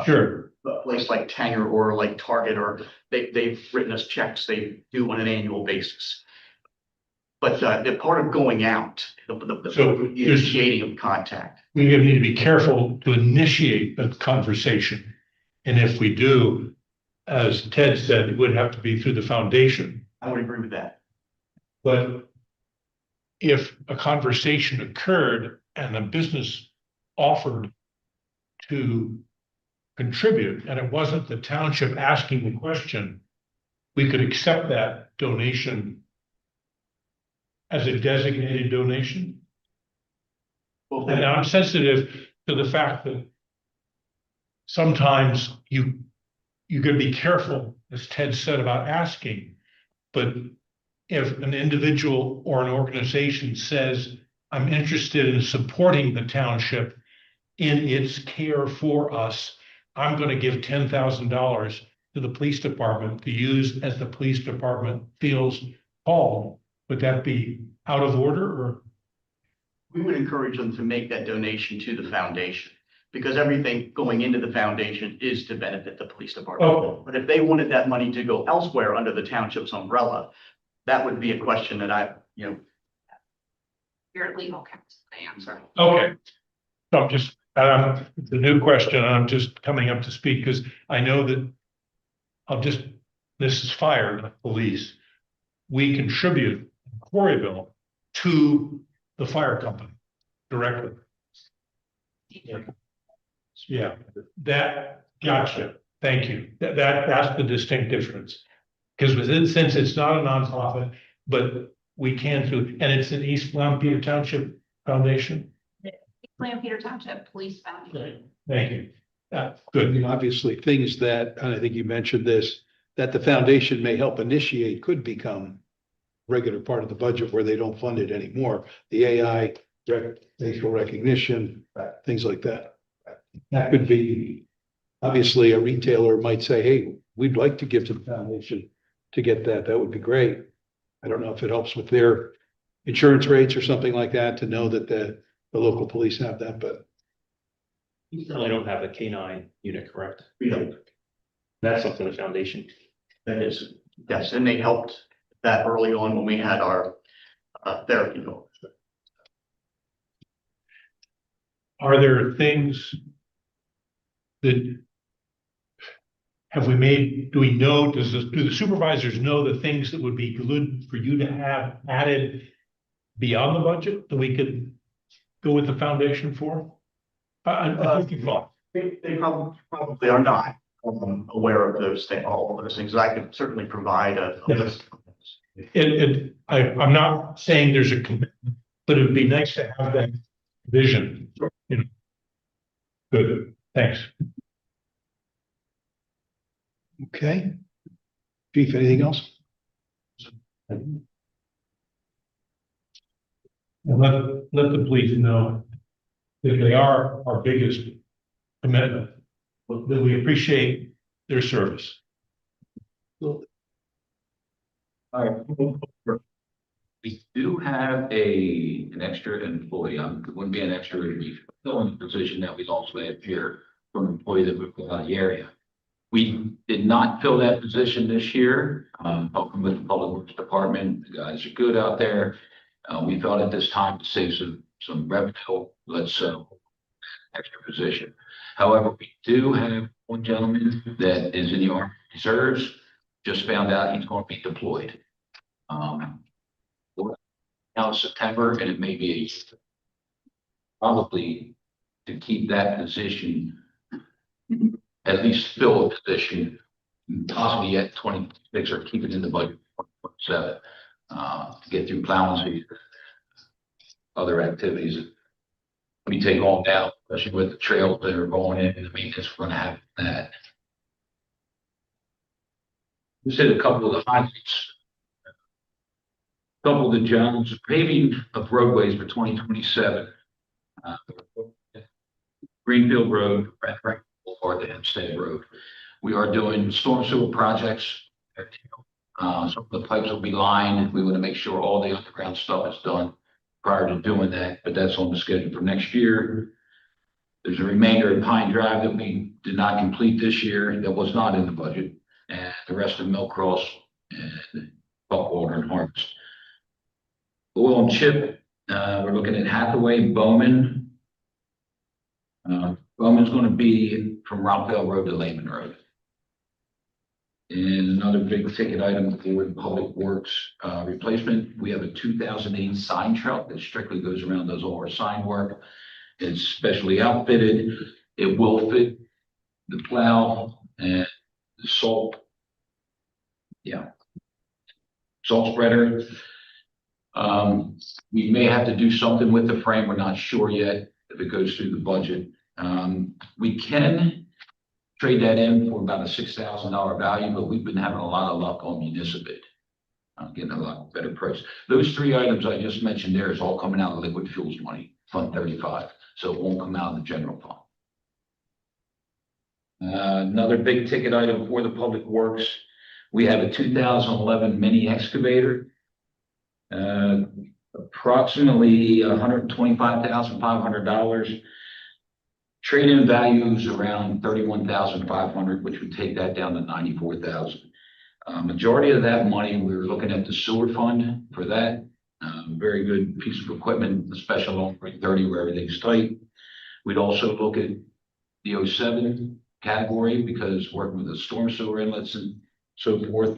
Sure. a place like Tanger or like Target, or they've written us checks they do on an annual basis. But the part of going out, So the initiating of contact. We need to be careful to initiate a conversation. And if we do, as Ted said, it would have to be through the foundation. I would agree with that. But if a conversation occurred and a business offered to contribute, and it wasn't the township asking the question, we could accept that donation as a designated donation. Well, And I'm sensitive to the fact that sometimes you gotta be careful, as Ted said, about asking. But if an individual or an organization says, I'm interested in supporting the township in its care for us, I'm gonna give $10,000 to the police department to use as the police department feels called, would that be out of order, or? we would encourage them to make that donation to the foundation, because everything going into the foundation is to benefit the police department. Oh, But if they wanted that money to go elsewhere under the township's umbrella, that would be a question that Your legal counsel to answer. okay. So I'm just, it's a new question, and I'm just coming up to speed, because I know that this is fire, not police. We contribute in Quarryville to the fire company directly. Yeah, that, gotcha. Thank you. That's the distinct difference. Because since it's not a nonprofit, but we can through, and it's an East Lampeter Township Foundation. Lampeter Township Police Foundation. Thank you. I Good. mean, obviously, things that, and I think you mentioned this, that the foundation may help initiate could become regular part of the budget where they don't fund it anymore. The AI, facial recognition, things like that. That could be, obviously, a retailer might say, hey, we'd like to give to the foundation to get that. That would be great. I don't know if it helps with their insurance rates or something like that to know that the local police have that, but You certainly don't have a K-9 unit, correct? we don't. That's something the foundation. That is, yes, and they helped that early on when we had our therapy goal. Are there things that have we made, do we know, do the supervisors know the things that would be good for you to have added beyond the budget that we could go with the foundation for? I think you've got. They probably are not aware of those things, all of those things. I could certainly provide a list. I'm not saying there's a commitment, but it'd be nice to have that vision. You know. Good, thanks. okay. Chief, anything else? And let the police know that they are our biggest commitment, that we appreciate their service. We do have an extra employee, it wouldn't be an extra, it'd be filling the position that we also have here from an employee that we put out of the area. We did not fill that position this year, helping with the Public Works Department. The guys are good out there. We felt at this time to save some revenue, let's extra position. However, we do have one gentleman that is in the Army Reserves, just found out he's going to be deployed. Now it's September, and it may be probably to keep that position, at least fill a position possibly yet 26 or keep it in the budget for 27, to get through plowing season. Other activities that we take on now, especially with the trails that are going in and the maintenance we're gonna have that. Just hit a couple of the highlights. Couple of the jobs, paving of roadways for 2027. Greenfield Road, right or the Hempstead Road. We are doing storm sewer projects. Some of the pipes will be lined. We want to make sure all the underground stuff is done prior to doing that, but that's on the schedule for next year. There's a remainder of Pine Drive that we did not complete this year that was not in the budget, and the rest of Mill Cross and Buckwater and Harvest. Oil and chip, we're looking at Hathaway, Bowman. Bowman's going to be from Rockville Road to Lehman Road. And another big ticket item for Public Works replacement, we have a 2008 sign truck that strictly goes around, does all our sign work. It's specially outfitted. It will fit the plow and the salt. Yeah. Salt spreader. We may have to do something with the frame. We're not sure yet if it goes through the budget. We can trade that in for about a $6,000 value, but we've been having a lot of luck on municipal. Getting a lot better price. Those three items I just mentioned there is all coming out of liquid fuels money, Fund 35. So it won't come out of the general fund. Another big ticket item for the Public Works. We have a 2011 mini excavator. Approximately $125,500. Trade-in value is around $31,500, which would take that down to $94,000. Majority of that money, we were looking at the sewer fund for that. Very good piece of equipment, the special long 30 where everything's tight. We'd also look at the 07 category because working with the storm sewer inlets and so forth,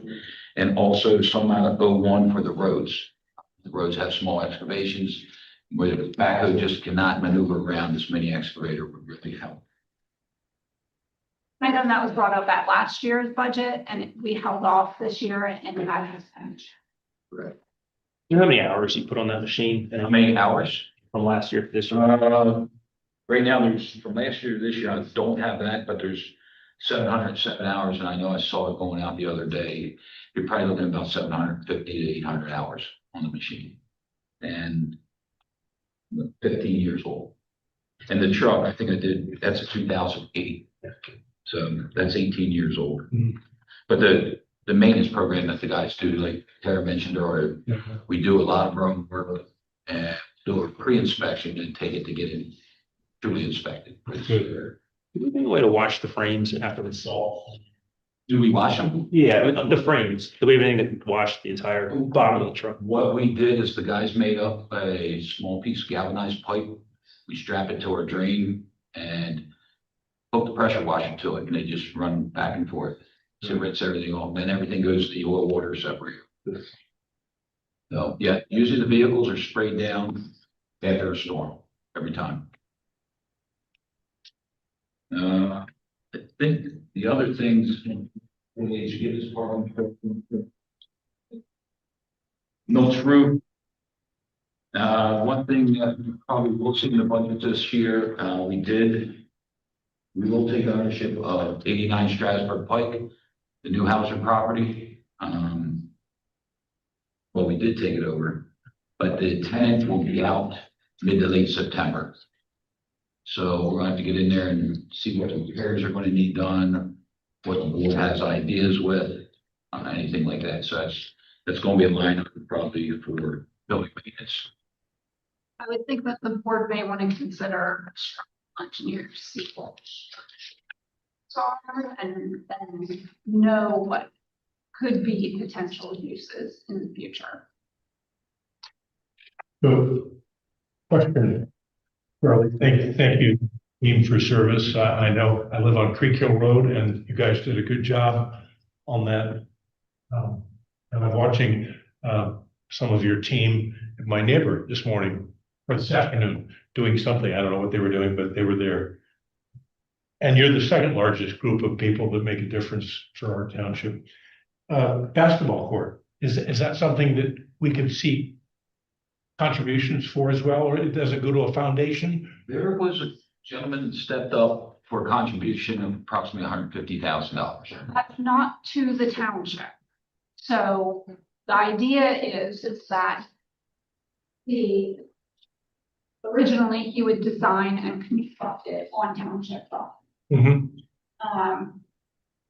and also some out of 01 for the roads. The roads have small excavations where the backhoe just cannot maneuver around. This mini excavator would really help. I know that was brought up at last year's budget and we held off this year and that has changed. Correct. You know how many hours you put on that machine? And how many hours? From last year to this year? Right now, there's from last year to this year, I don't have that, but there's 707 hours, and I know I saw it going out the other day. You're probably looking at about 750 to 800 hours on the machine, and 15 years old. And the truck, I think I did. That's a 2008, so that's 18 years old. Mhm. But the maintenance program that the guys do, like Tara mentioned earlier, we do a lot of our own work and do a pre-inspection and take it to get it truly inspected. Good. Do we have a way to wash the frames after install? Do we wash them? Yeah, the frames. Do we have anything to wash the entire bottom of the truck? What we did is the guys made up a small piece of galvanized pipe. We strap it to our drain and hook the pressure washer to it, and they just run back and forth. So rinse everything off, then everything goes to the oil water separator. So yeah, usually the vehicles are sprayed down after a storm every time. I think the other things we should get this part on. Mills Roof. One thing that we probably will see in the budget this year, we will take ownership of 89 Strasburg Pike, the new housing property. Well, we did take it over, but the tenant will be out mid to late September. So we're going to have to get in there and see what the repairs are going to need done, what the board has ideas with, anything like that. So that's going to be a lineup probably for building maintenance. I would think that the board may want to consider engineer sequel. And know what could be potential uses in the future. So, question, Charlie, thank you, team, for service. I know I live on Creek Hill Road, and you guys did a good job on that. And I'm watching some of your team, my neighbor this morning or this afternoon, doing something. I don't know what they were doing, but they were there. and you're the second largest group of people that make a difference for our township. Basketball court, is that something that we can see contributions for as well, or does it go to a foundation? There was a gentleman that stepped up for a contribution of approximately $150,000. That's not to the township. So the idea is that originally he would design and construct it on township property.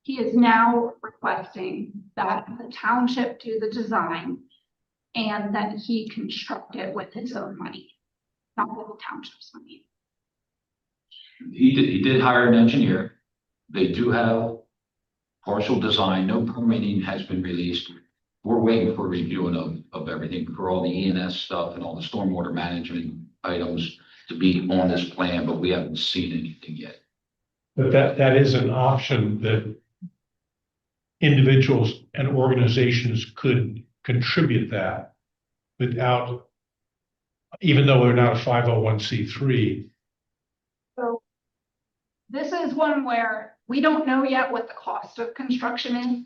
He is now requesting that the township do the design and that he construct it with his own money, not with the township's money. He did hire an engineer. They do have partial design. No permitting has been released. We're waiting for reviewing of everything for all the E&S stuff and all the stormwater management items to be on this plan, but we haven't seen anything yet. But that is an option that individuals and organizations could contribute that without, even though we're not a 501c3. So this is one where we don't know yet what the cost of construction is.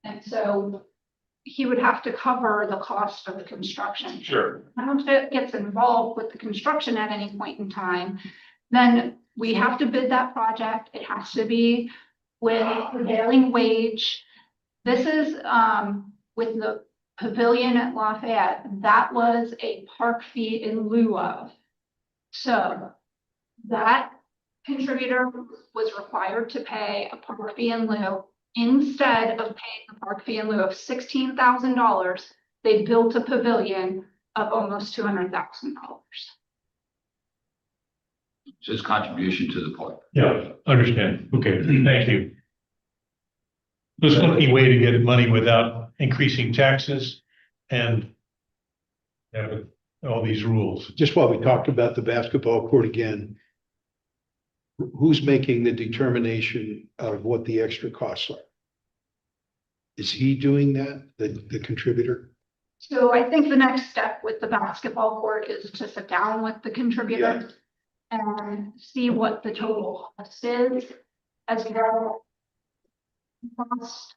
And so he would have to cover the cost of the construction. Sure. Township gets involved with the construction at any point in time, then we have to bid that project. It has to be with prevailing wage. This is with the pavilion at Lafayette, that was a park fee in lieu of. So that contributor was required to pay a park fee in lieu. Instead of paying the park fee in lieu of $16,000, they built a pavilion of almost $200,000. It's his contribution to the park. Yeah, understand. Okay, thank you. There's any way to get money without increasing taxes and having all these rules. Just while we talked about the basketball court again, who's making the determination of what the extra costs are? Is he doing that, the contributor? So I think the next step with the basketball court is to sit down with the contributor and see what the total cost is as well. Cost,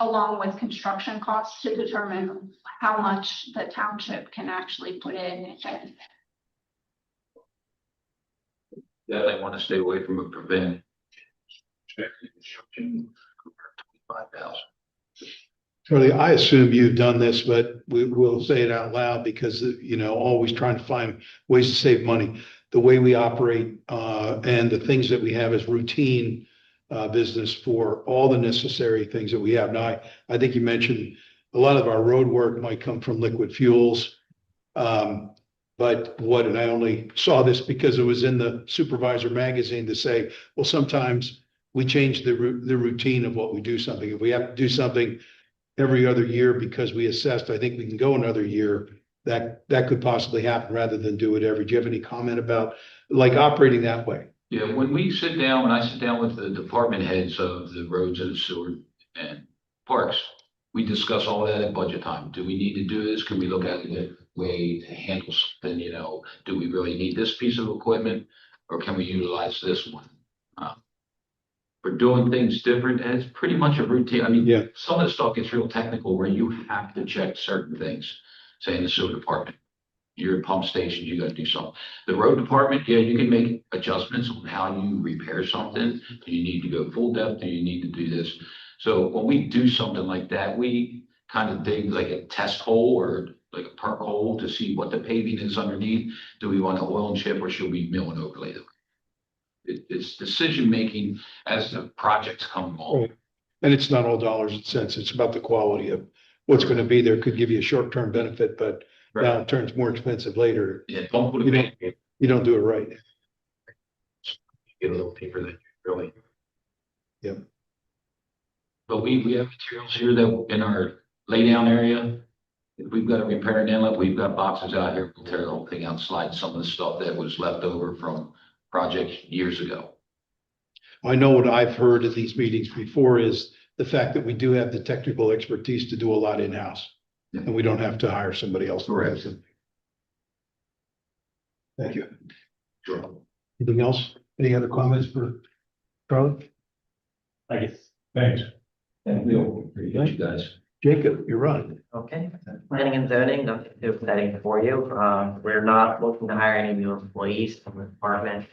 along with construction costs, to determine how much the township can actually put in. Definitely want to stay away from a prevent. $25,000. Charlie, I assume you've done this, but we'll say it out loud because, always trying to find ways to save money. The way we operate and the things that we have as routine business for all the necessary things that we have. Now, I think you mentioned a lot of our road work might come from liquid fuels. But and I only saw this because it was in the Supervisor magazine to say, well, sometimes we change the routine of what we do something. If we have to do something every other year because we assessed, I think we can go another year. That could possibly happen rather than do it every. Do you have any comment about like operating that way? Yeah, when I sit down with the department heads of the roads and sewer and parks, we discuss all that at budget time. Do we need to do this? Can we look at a way to handle something? Do we really need this piece of equipment, or can we utilize this one? We're doing things different, and it's pretty much a routine. I mean, some of the stuff gets real technical where you have to check certain things. Say in the sewer department, your pump station, you got to do something. The road department, you can make adjustments on how you repair something. Do you need to go full depth? Do you need to do this? So when we do something like that, we kind of dig like a test hole or like a perk hole to see what the paving is underneath. Do we want to oil and chip, or should we mill and overlay them? It's decision making as the projects come along. Right. And it's not all dollars and cents. It's about the quality of what's going to be there. Could give you a short-term benefit, but now it turns more expensive later. Yeah, don't put you don't do it right. Get a little deeper than you really. Yep. But we have materials here that in our laydown area, if we've got to repair an inlet, we've got boxes out here. We'll tear the whole thing out, slide some of the stuff that was left over from projects years ago. I know what I've heard at these meetings before is the fact that we do have the technical expertise to do a lot in-house. Yeah. And we don't have to hire somebody else. Correct. Thank you. Sure. Anything else? Any other comments for Charlie? I guess. Thanks. And we'll appreciate you guys. Jacob, you're on. Okay, planning and zoning, nothing too exciting for you. We're not looking to hire any new employees from the department.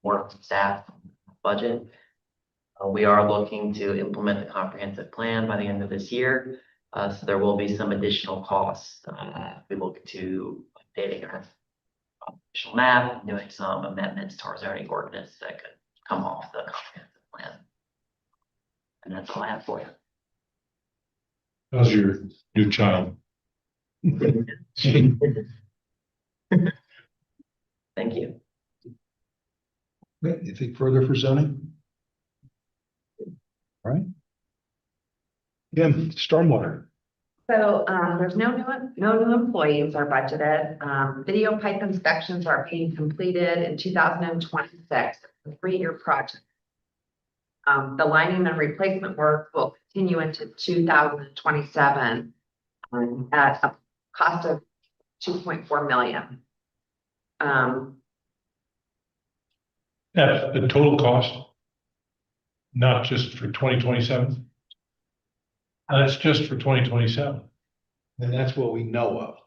More staff budget. We are looking to implement the comprehensive plan by the end of this year. So there will be some additional costs. We look to updating our official map, and doing some amendments to our zoning ordinance that could come off the comprehensive plan. And that's all I have for you. How's your new child? Thank you. Okay, anything further for zoning? All right. Yeah, stormwater. So there's no new employees are budgeted. Video pipe inspections are being completed in 2026, a 3-year project. The lining and replacement work will continue into 2027 at a cost of $2.4 million. That's the total cost, not just for 2027? That's just for 2027. And that's what we know of.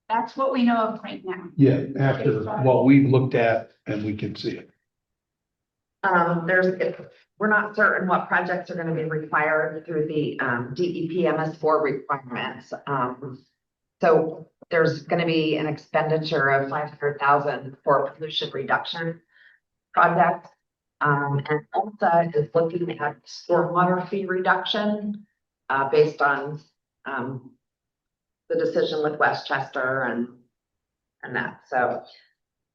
That's what we know of right now. Yeah, after what we've looked at and we can see it. We're not certain what projects are going to be required through the DEP MS4 requirements. So there's going to be an expenditure of $500,000 for pollution reduction projects. And ULSA is looking at stormwater fee reduction based on the decision with Westchester and that. So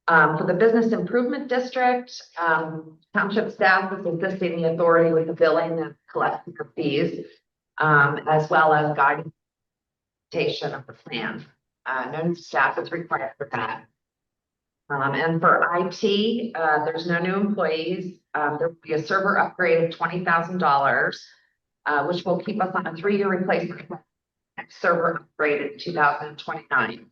for the business improvement district, township staff is assisting the authority with the billing and collecting of fees, as well as guiding of the plan. No new staff is required for that. And for IT, there's no new employees. There will be a server upgrade of $20,000, which will keep us on a 3-year replacement server upgrade in 2029.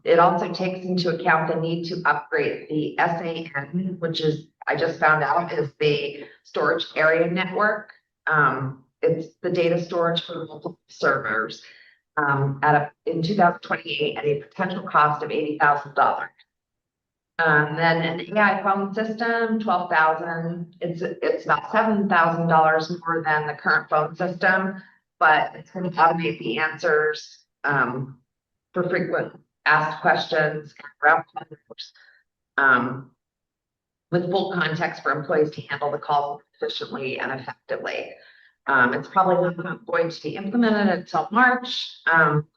It also takes into account the need to upgrade the SAN, which is, I just found out, is the storage area network. It's the data storage for multiple servers in 2028 at a potential cost of $80,000. Then an AI phone system, $12,000. It's about $7,000 more than the current phone system, but it's going to automate the answers for frequent asked questions, with full context for employees to handle the calls efficiently and effectively. It's probably not going to be implemented until March,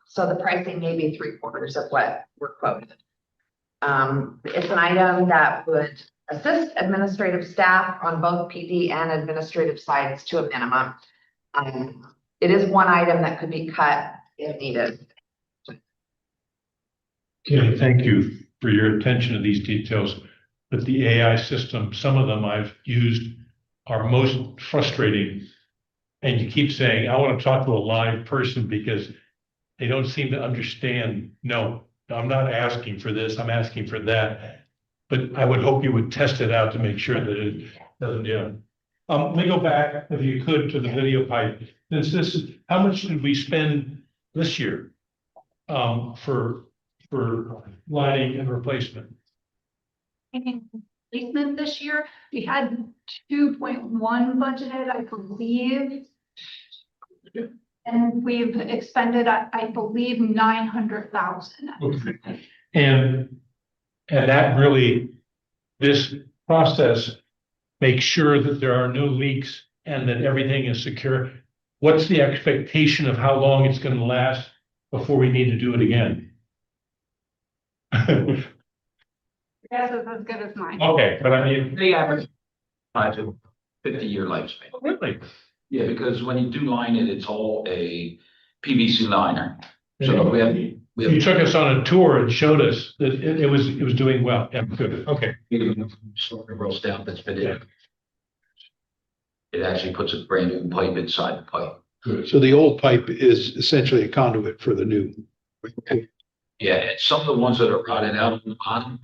so the pricing may be 3/4 of what we're quoted. It's an item that would assist administrative staff on both PD and administrative sides to a minimum. It is one item that could be cut if needed. Okay, thank you for your attention to these details. But the AI system, some of them I've used, are most frustrating. And you keep saying, I want to talk to a live person because they don't seem to understand. No, I'm not asking for this, I'm asking for that. But I would hope you would test it out to make sure that it doesn't, yeah. Let me go back, if you could, to the video pipe. How much did we spend this year for lighting and replacement? Replacement this year, we had 2.1 budgeted, I believe. And we've expended, I believe, 900,000. Okay. And that really, this process makes sure that there are no leaks and that everything is secure. What's the expectation of how long it's going to last before we need to do it again? Yes, it's as good as mine. Okay, but I mean, The average 5 to 50-year lifespan. really? Yeah, because when you do line it, it's all a PVC liner. So we have You took us on a tour and showed us that it was doing well. Yeah, good. Okay. sort of roll stout that's fitted. It actually puts a brand new pipe inside the pipe. Good. So the old pipe is essentially a conduit for the new. Yeah, and some of the ones that are rotted out on the bottom,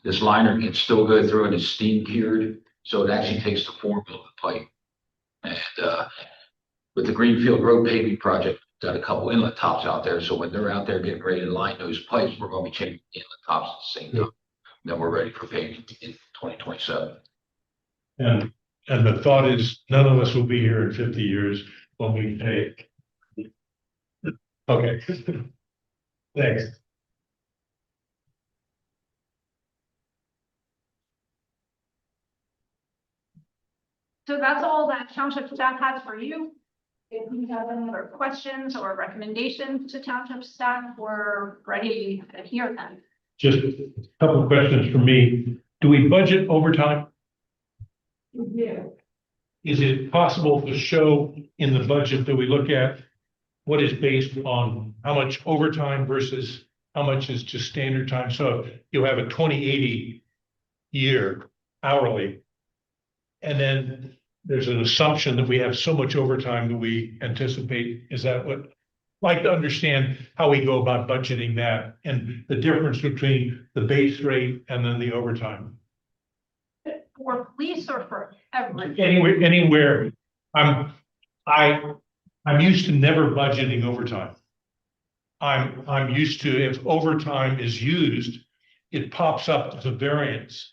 This liner can still go through and is steam cured, so it actually takes the form of the pipe. And with the Greenfield Road paving project, got a couple inlet tops out there, so when they're out there getting ready to line those pipes, we're gonna be changing the inlet tops at the same time. Then we're ready for paving in 2027. And the thought is, none of us will be here in 50 years when we pay. Okay. Thanks. So that's all that township staff has for you. If you have any other questions or recommendations to township staff, we're ready to hear them. Just a couple of questions from me. Do we budget overtime? We do. Is it possible to show in the budget that we look at what is based on how much overtime versus how much is just standard time? So you have a 2080 year hourly. And then there's an assumption that we have so much overtime that we anticipate. Is that what? Like to understand how we go about budgeting that and the difference between the base rate and then the overtime. For police or for everyone? Anywhere. I'm used to never budgeting overtime. I'm used to, if overtime is used, it pops up as a variance,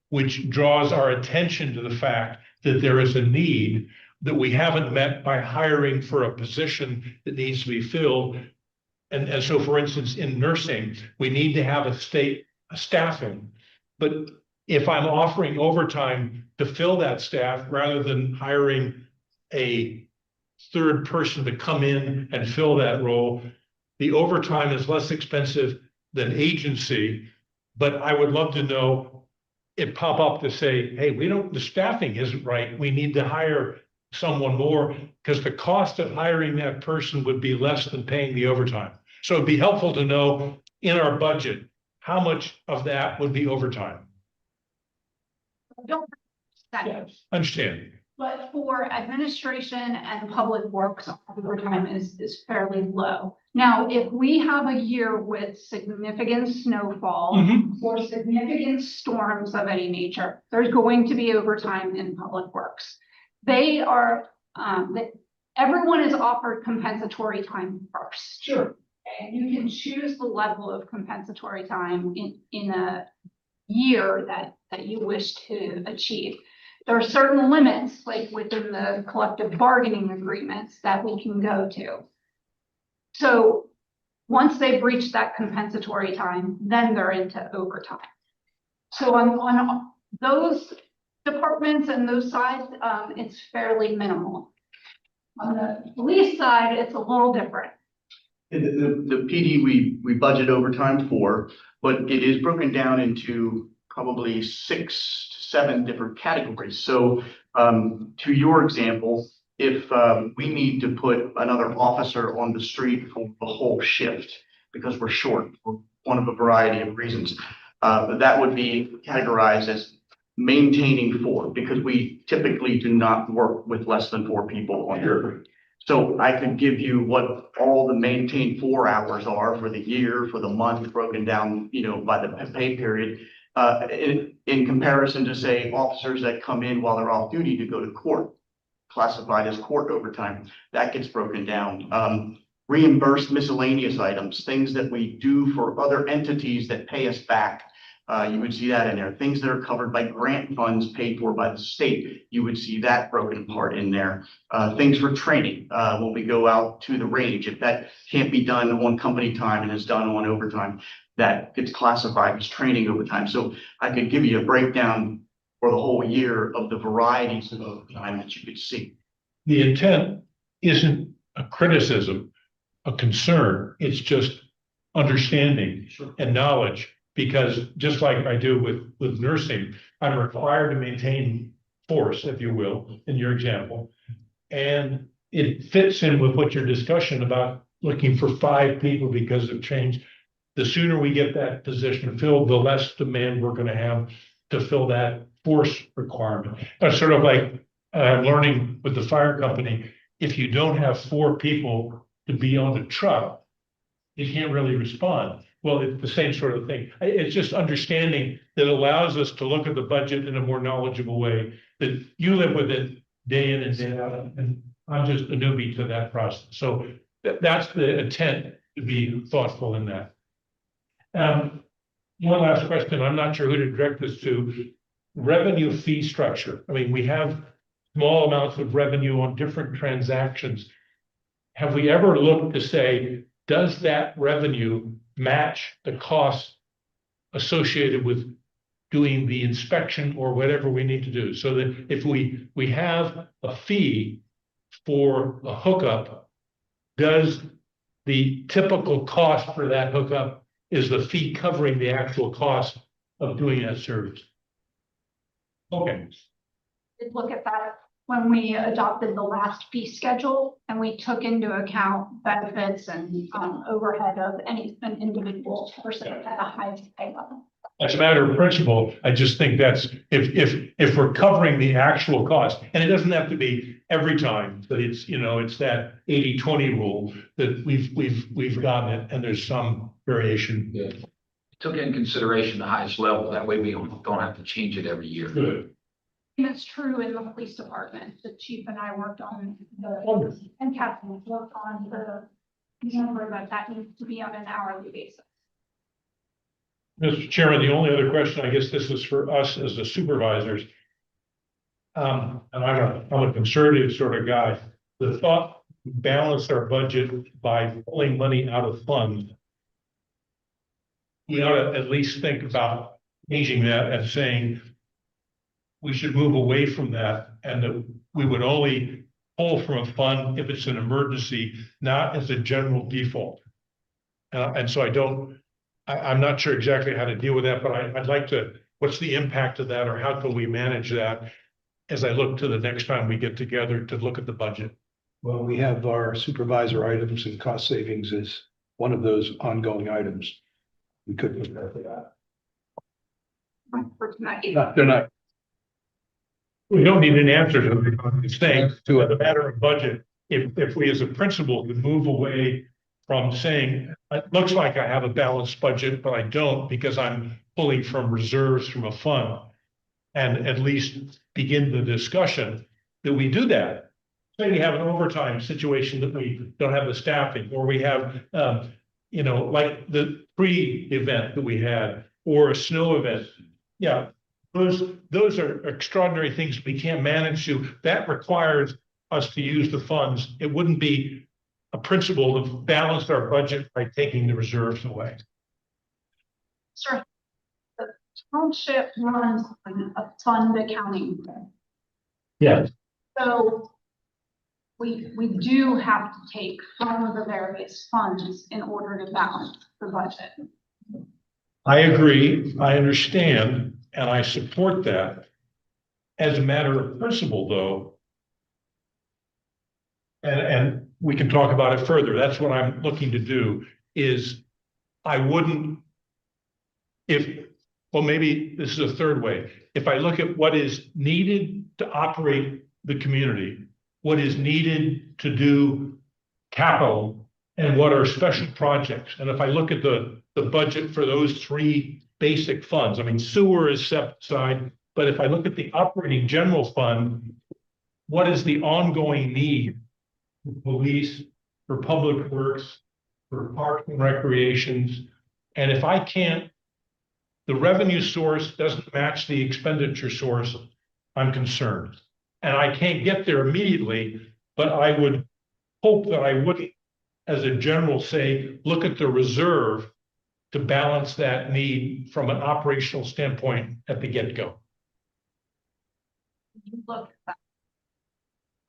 which draws our attention to the fact that there is a need that we haven't met by hiring for a position that needs to be filled. And so, for instance, in nursing, we need to have a staffing. But if I'm offering overtime to fill that staff rather than hiring a third person to come in and fill that role, the overtime is less expensive than agency. But I would love to know it pop up to say, hey, the staffing isn't right. We need to hire someone more, because the cost of hiring that person would be less than paying the overtime. So it'd be helpful to know in our budget, how much of that would be overtime? Don't. Yes, understand. But for administration and public works, overtime is fairly low. Now, if we have a year with significant snowfall or significant storms of any nature, there's going to be overtime in public works. They are, everyone is offered compensatory time first. Sure. And you can choose the level of compensatory time in a year that you wish to achieve. There are certain limits, like within the collective bargaining agreements, that we can go to. So once they've reached that compensatory time, then they're into overtime. So on those departments and those sides, it's fairly minimal. On the police side, it's a little different. The PD we budget overtime for, but it is broken down into probably 6 to 7 different categories. So to your example, if we need to put another officer on the street for the whole shift because we're short for one of a variety of reasons, that would be categorized as maintaining 4, because we typically do not work with less than 4 people on here. So I could give you what all the maintained 4 hours are for the year, for the month, broken down, by the pay period, in comparison to, say, officers that come in while they're off duty to go to court, classified as court overtime. That gets broken down. Reimbursed miscellaneous items, things that we do for other entities that pay us back. You would see that in there. Things that are covered by grant funds paid for by the state, you would see that broken apart in there. Things for training, when we go out to the range, if that can't be done on company time and is done on overtime, that gets classified as training overtime. So I could give you a breakdown for the whole year of the varieties of overtime that you could see. The intent isn't a criticism, a concern. It's just understanding and knowledge. Because just like I do with nursing, I'm required to maintain force, if you will, in your example. And it fits in with what your discussion about looking for 5 people because of change. The sooner we get that position filled, the less demand we're going to have to fill that force requirement. That's sort of like learning with the fire company. If you don't have 4 people to be on the truck, you can't really respond. Well, it's the same sort of thing. It's just understanding that allows us to look at the budget in a more knowledgeable way, that you live with it day in and day out, and I'm just a newbie to that process. So that's the intent, to be thoughtful in that. One last question. I'm not sure who to direct this to. Revenue fee structure. I mean, we have small amounts of revenue on different transactions. Have we ever looked to say, does that revenue match the cost associated with doing the inspection or whatever we need to do? So that if we have a fee for a hookup, does the typical cost for that hookup, is the fee covering the actual cost of doing that service? Okay. Did look at that when we adopted the last fee schedule, and we took into account benefits and overhead of an individual person at the highest pay level. As a matter of principle, I just think that's, if we're covering the actual cost, and it doesn't have to be every time, but it's, you know, it's that 80-20 rule that we've gotten it, and there's some variation. Yeah. Took in consideration the highest level, that way we don't have to change it every year. Good. And it's true in the police department. The chief and I worked on and Captain worked on the number that needs to be on an hourly basis. Mr. Chairman, the only other question, I guess this is for us as the supervisors. And I'm a conservative sort of guy. The thought balance our budget by pulling money out of funds. We ought to at least think about changing that and saying we should move away from that, and that we would only pull from a fund if it's an emergency, not as a general default. And so I'm not sure exactly how to deal with that, but I'd like to, what's the impact of that, or how can we manage that as I look to the next time we get together to look at the budget? Well, we have our supervisor items, and cost savings is one of those ongoing items. We could look at that. For tonight. No, they're not. We don't need an answer to the thing, to a matter of budget. If we as a principal could move away from saying, it looks like I have a balanced budget, but I don't, because I'm pulling from reserves from a fund, and at least begin the discussion that we do that. Say we have an overtime situation that we don't have the staffing, or we have, you know, like the pre-event that we had, or a snow event. Yeah, those are extraordinary things we can't manage to. That requires us to use the funds. It wouldn't be a principle to balance our budget by taking the reserves away. Sure. The township runs a fund accounting. Yes. So we do have to take from the various funds in order to balance the budget. I agree, I understand, and I support that. As a matter of principle, though, and we can talk about it further, that's what I'm looking to do, is I wouldn't, well, maybe this is a third way. If I look at what is needed to operate the community, what is needed to do capital, and what are special projects, and if I look at the budget for those three basic funds, I mean, sewer is set aside, but if I look at the operating general fund, what is the ongoing need for police, for public works, for parks and recreations? And if I can't, the revenue source doesn't match the expenditure source, I'm concerned. And I can't get there immediately, but I would hope that I wouldn't, as a general, say, look at the reserve to balance that need from an operational standpoint at the get-go. You look at that.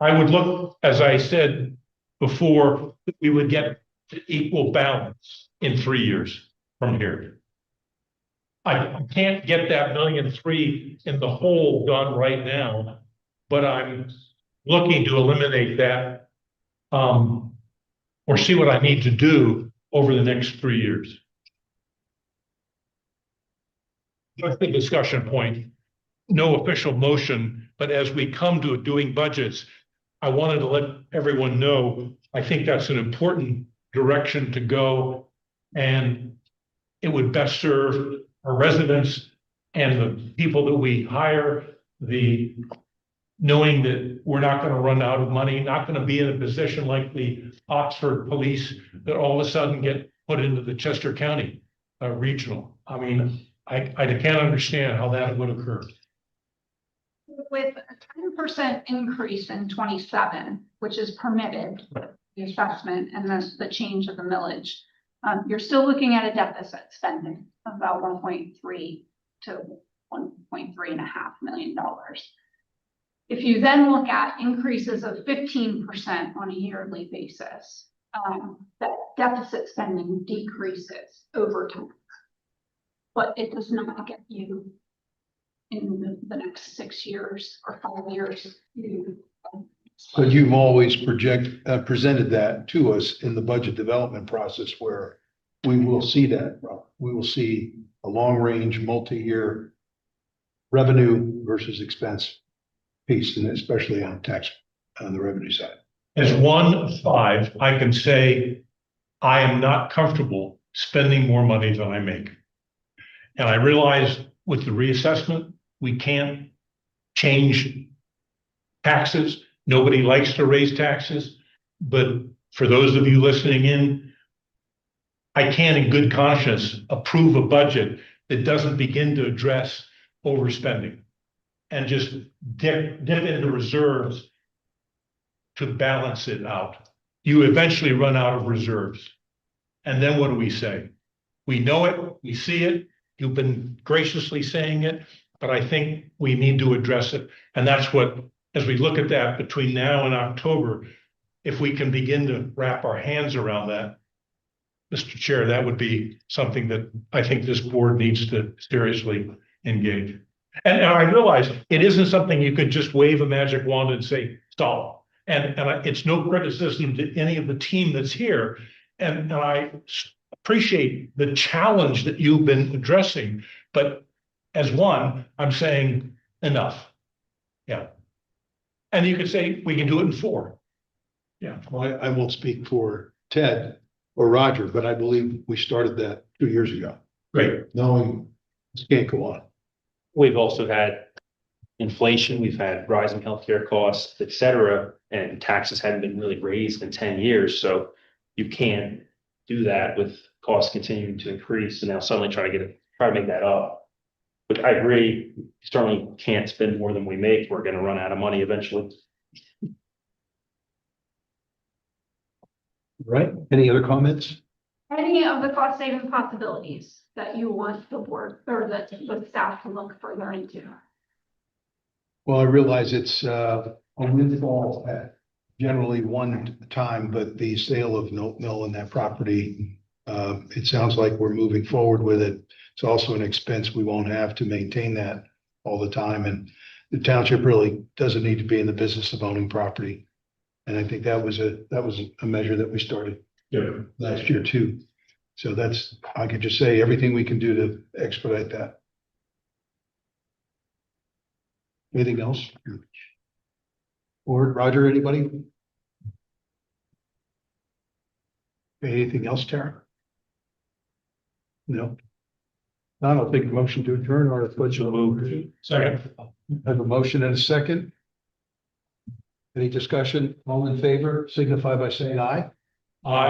I would look, as I said before, we would get to equal balance in 3 years from here. I can't get that 1.3 million in the hole done right now, but I'm looking to eliminate that or see what I need to do over the next 3 years. That's the discussion point. No official motion, but as we come to doing budgets, I wanted to let everyone know, I think that's an important direction to go. And it would best serve our residents and the people that we hire, knowing that we're not going to run out of money, not going to be in a position like the Oxford police that all of a sudden get put into the Chester County regional. I mean, I can't understand how that would occur. With a 10% increase in 27, which is permitted, the assessment and the change of the millage, you're still looking at a deficit spending of about 1.3 to 1.3.5 million dollars. If you then look at increases of 15% on a yearly basis, that deficit spending decreases over time. But it does not get you in the next 6 years or 5 years. But you've always presented that to us in the budget development process where we will see that, we will see a long-range, multi-year revenue versus expense piece, and especially on the revenue side. As one of 5, I can say I am not comfortable spending more money than I make. And I realize with the reassessment, we can't change taxes. Nobody likes to raise taxes. But for those of you listening in, I can in good conscience approve a budget that doesn't begin to address overspending and just dip into reserves to balance it out. You eventually run out of reserves. And then what do we say? We know it, we see it, you've been graciously saying it, but I think we need to address it. And that's what, as we look at that between now and October, if we can begin to wrap our hands around that, Mr. Chair, that would be something that I think this board needs to seriously engage. And I realize it isn't something you could just wave a magic wand and say, stop. And it's no criticism to any of the team that's here. And I appreciate the challenge that you've been addressing. But as one, I'm saying enough. Yeah. And you could say we can do it in 4. Yeah. Well, I won't speak for Ted or Roger, but I believe we started that 2 years ago. Great. Knowing this can't go on. We've also had inflation, we've had rising healthcare costs, et cetera, and taxes hadn't been really raised in 10 years. So you can't do that with costs continuing to increase and now suddenly try to make that up. But I agree, certainly can't spend more than we make. We're going to run out of money eventually. Right? Any other comments? Any of the cost saving possibilities that you want the board or the staff to look further into? Well, I realize it's a windfall at generally one time, but the sale of Milk Mill and that property, it sounds like we're moving forward with it. It's also an expense we won't have to maintain that all the time. And the township really doesn't need to be in the business of owning property. And I think that was a measure that we started last year too. So I could just say everything we can do to expedite that. Anything else? Or Roger, anybody? Anything else, Tara? No. Now I'll take a motion to adjourn or pledge to move. Second. I have a motion and a second. Any discussion? All in favor, signify by saying aye. Aye.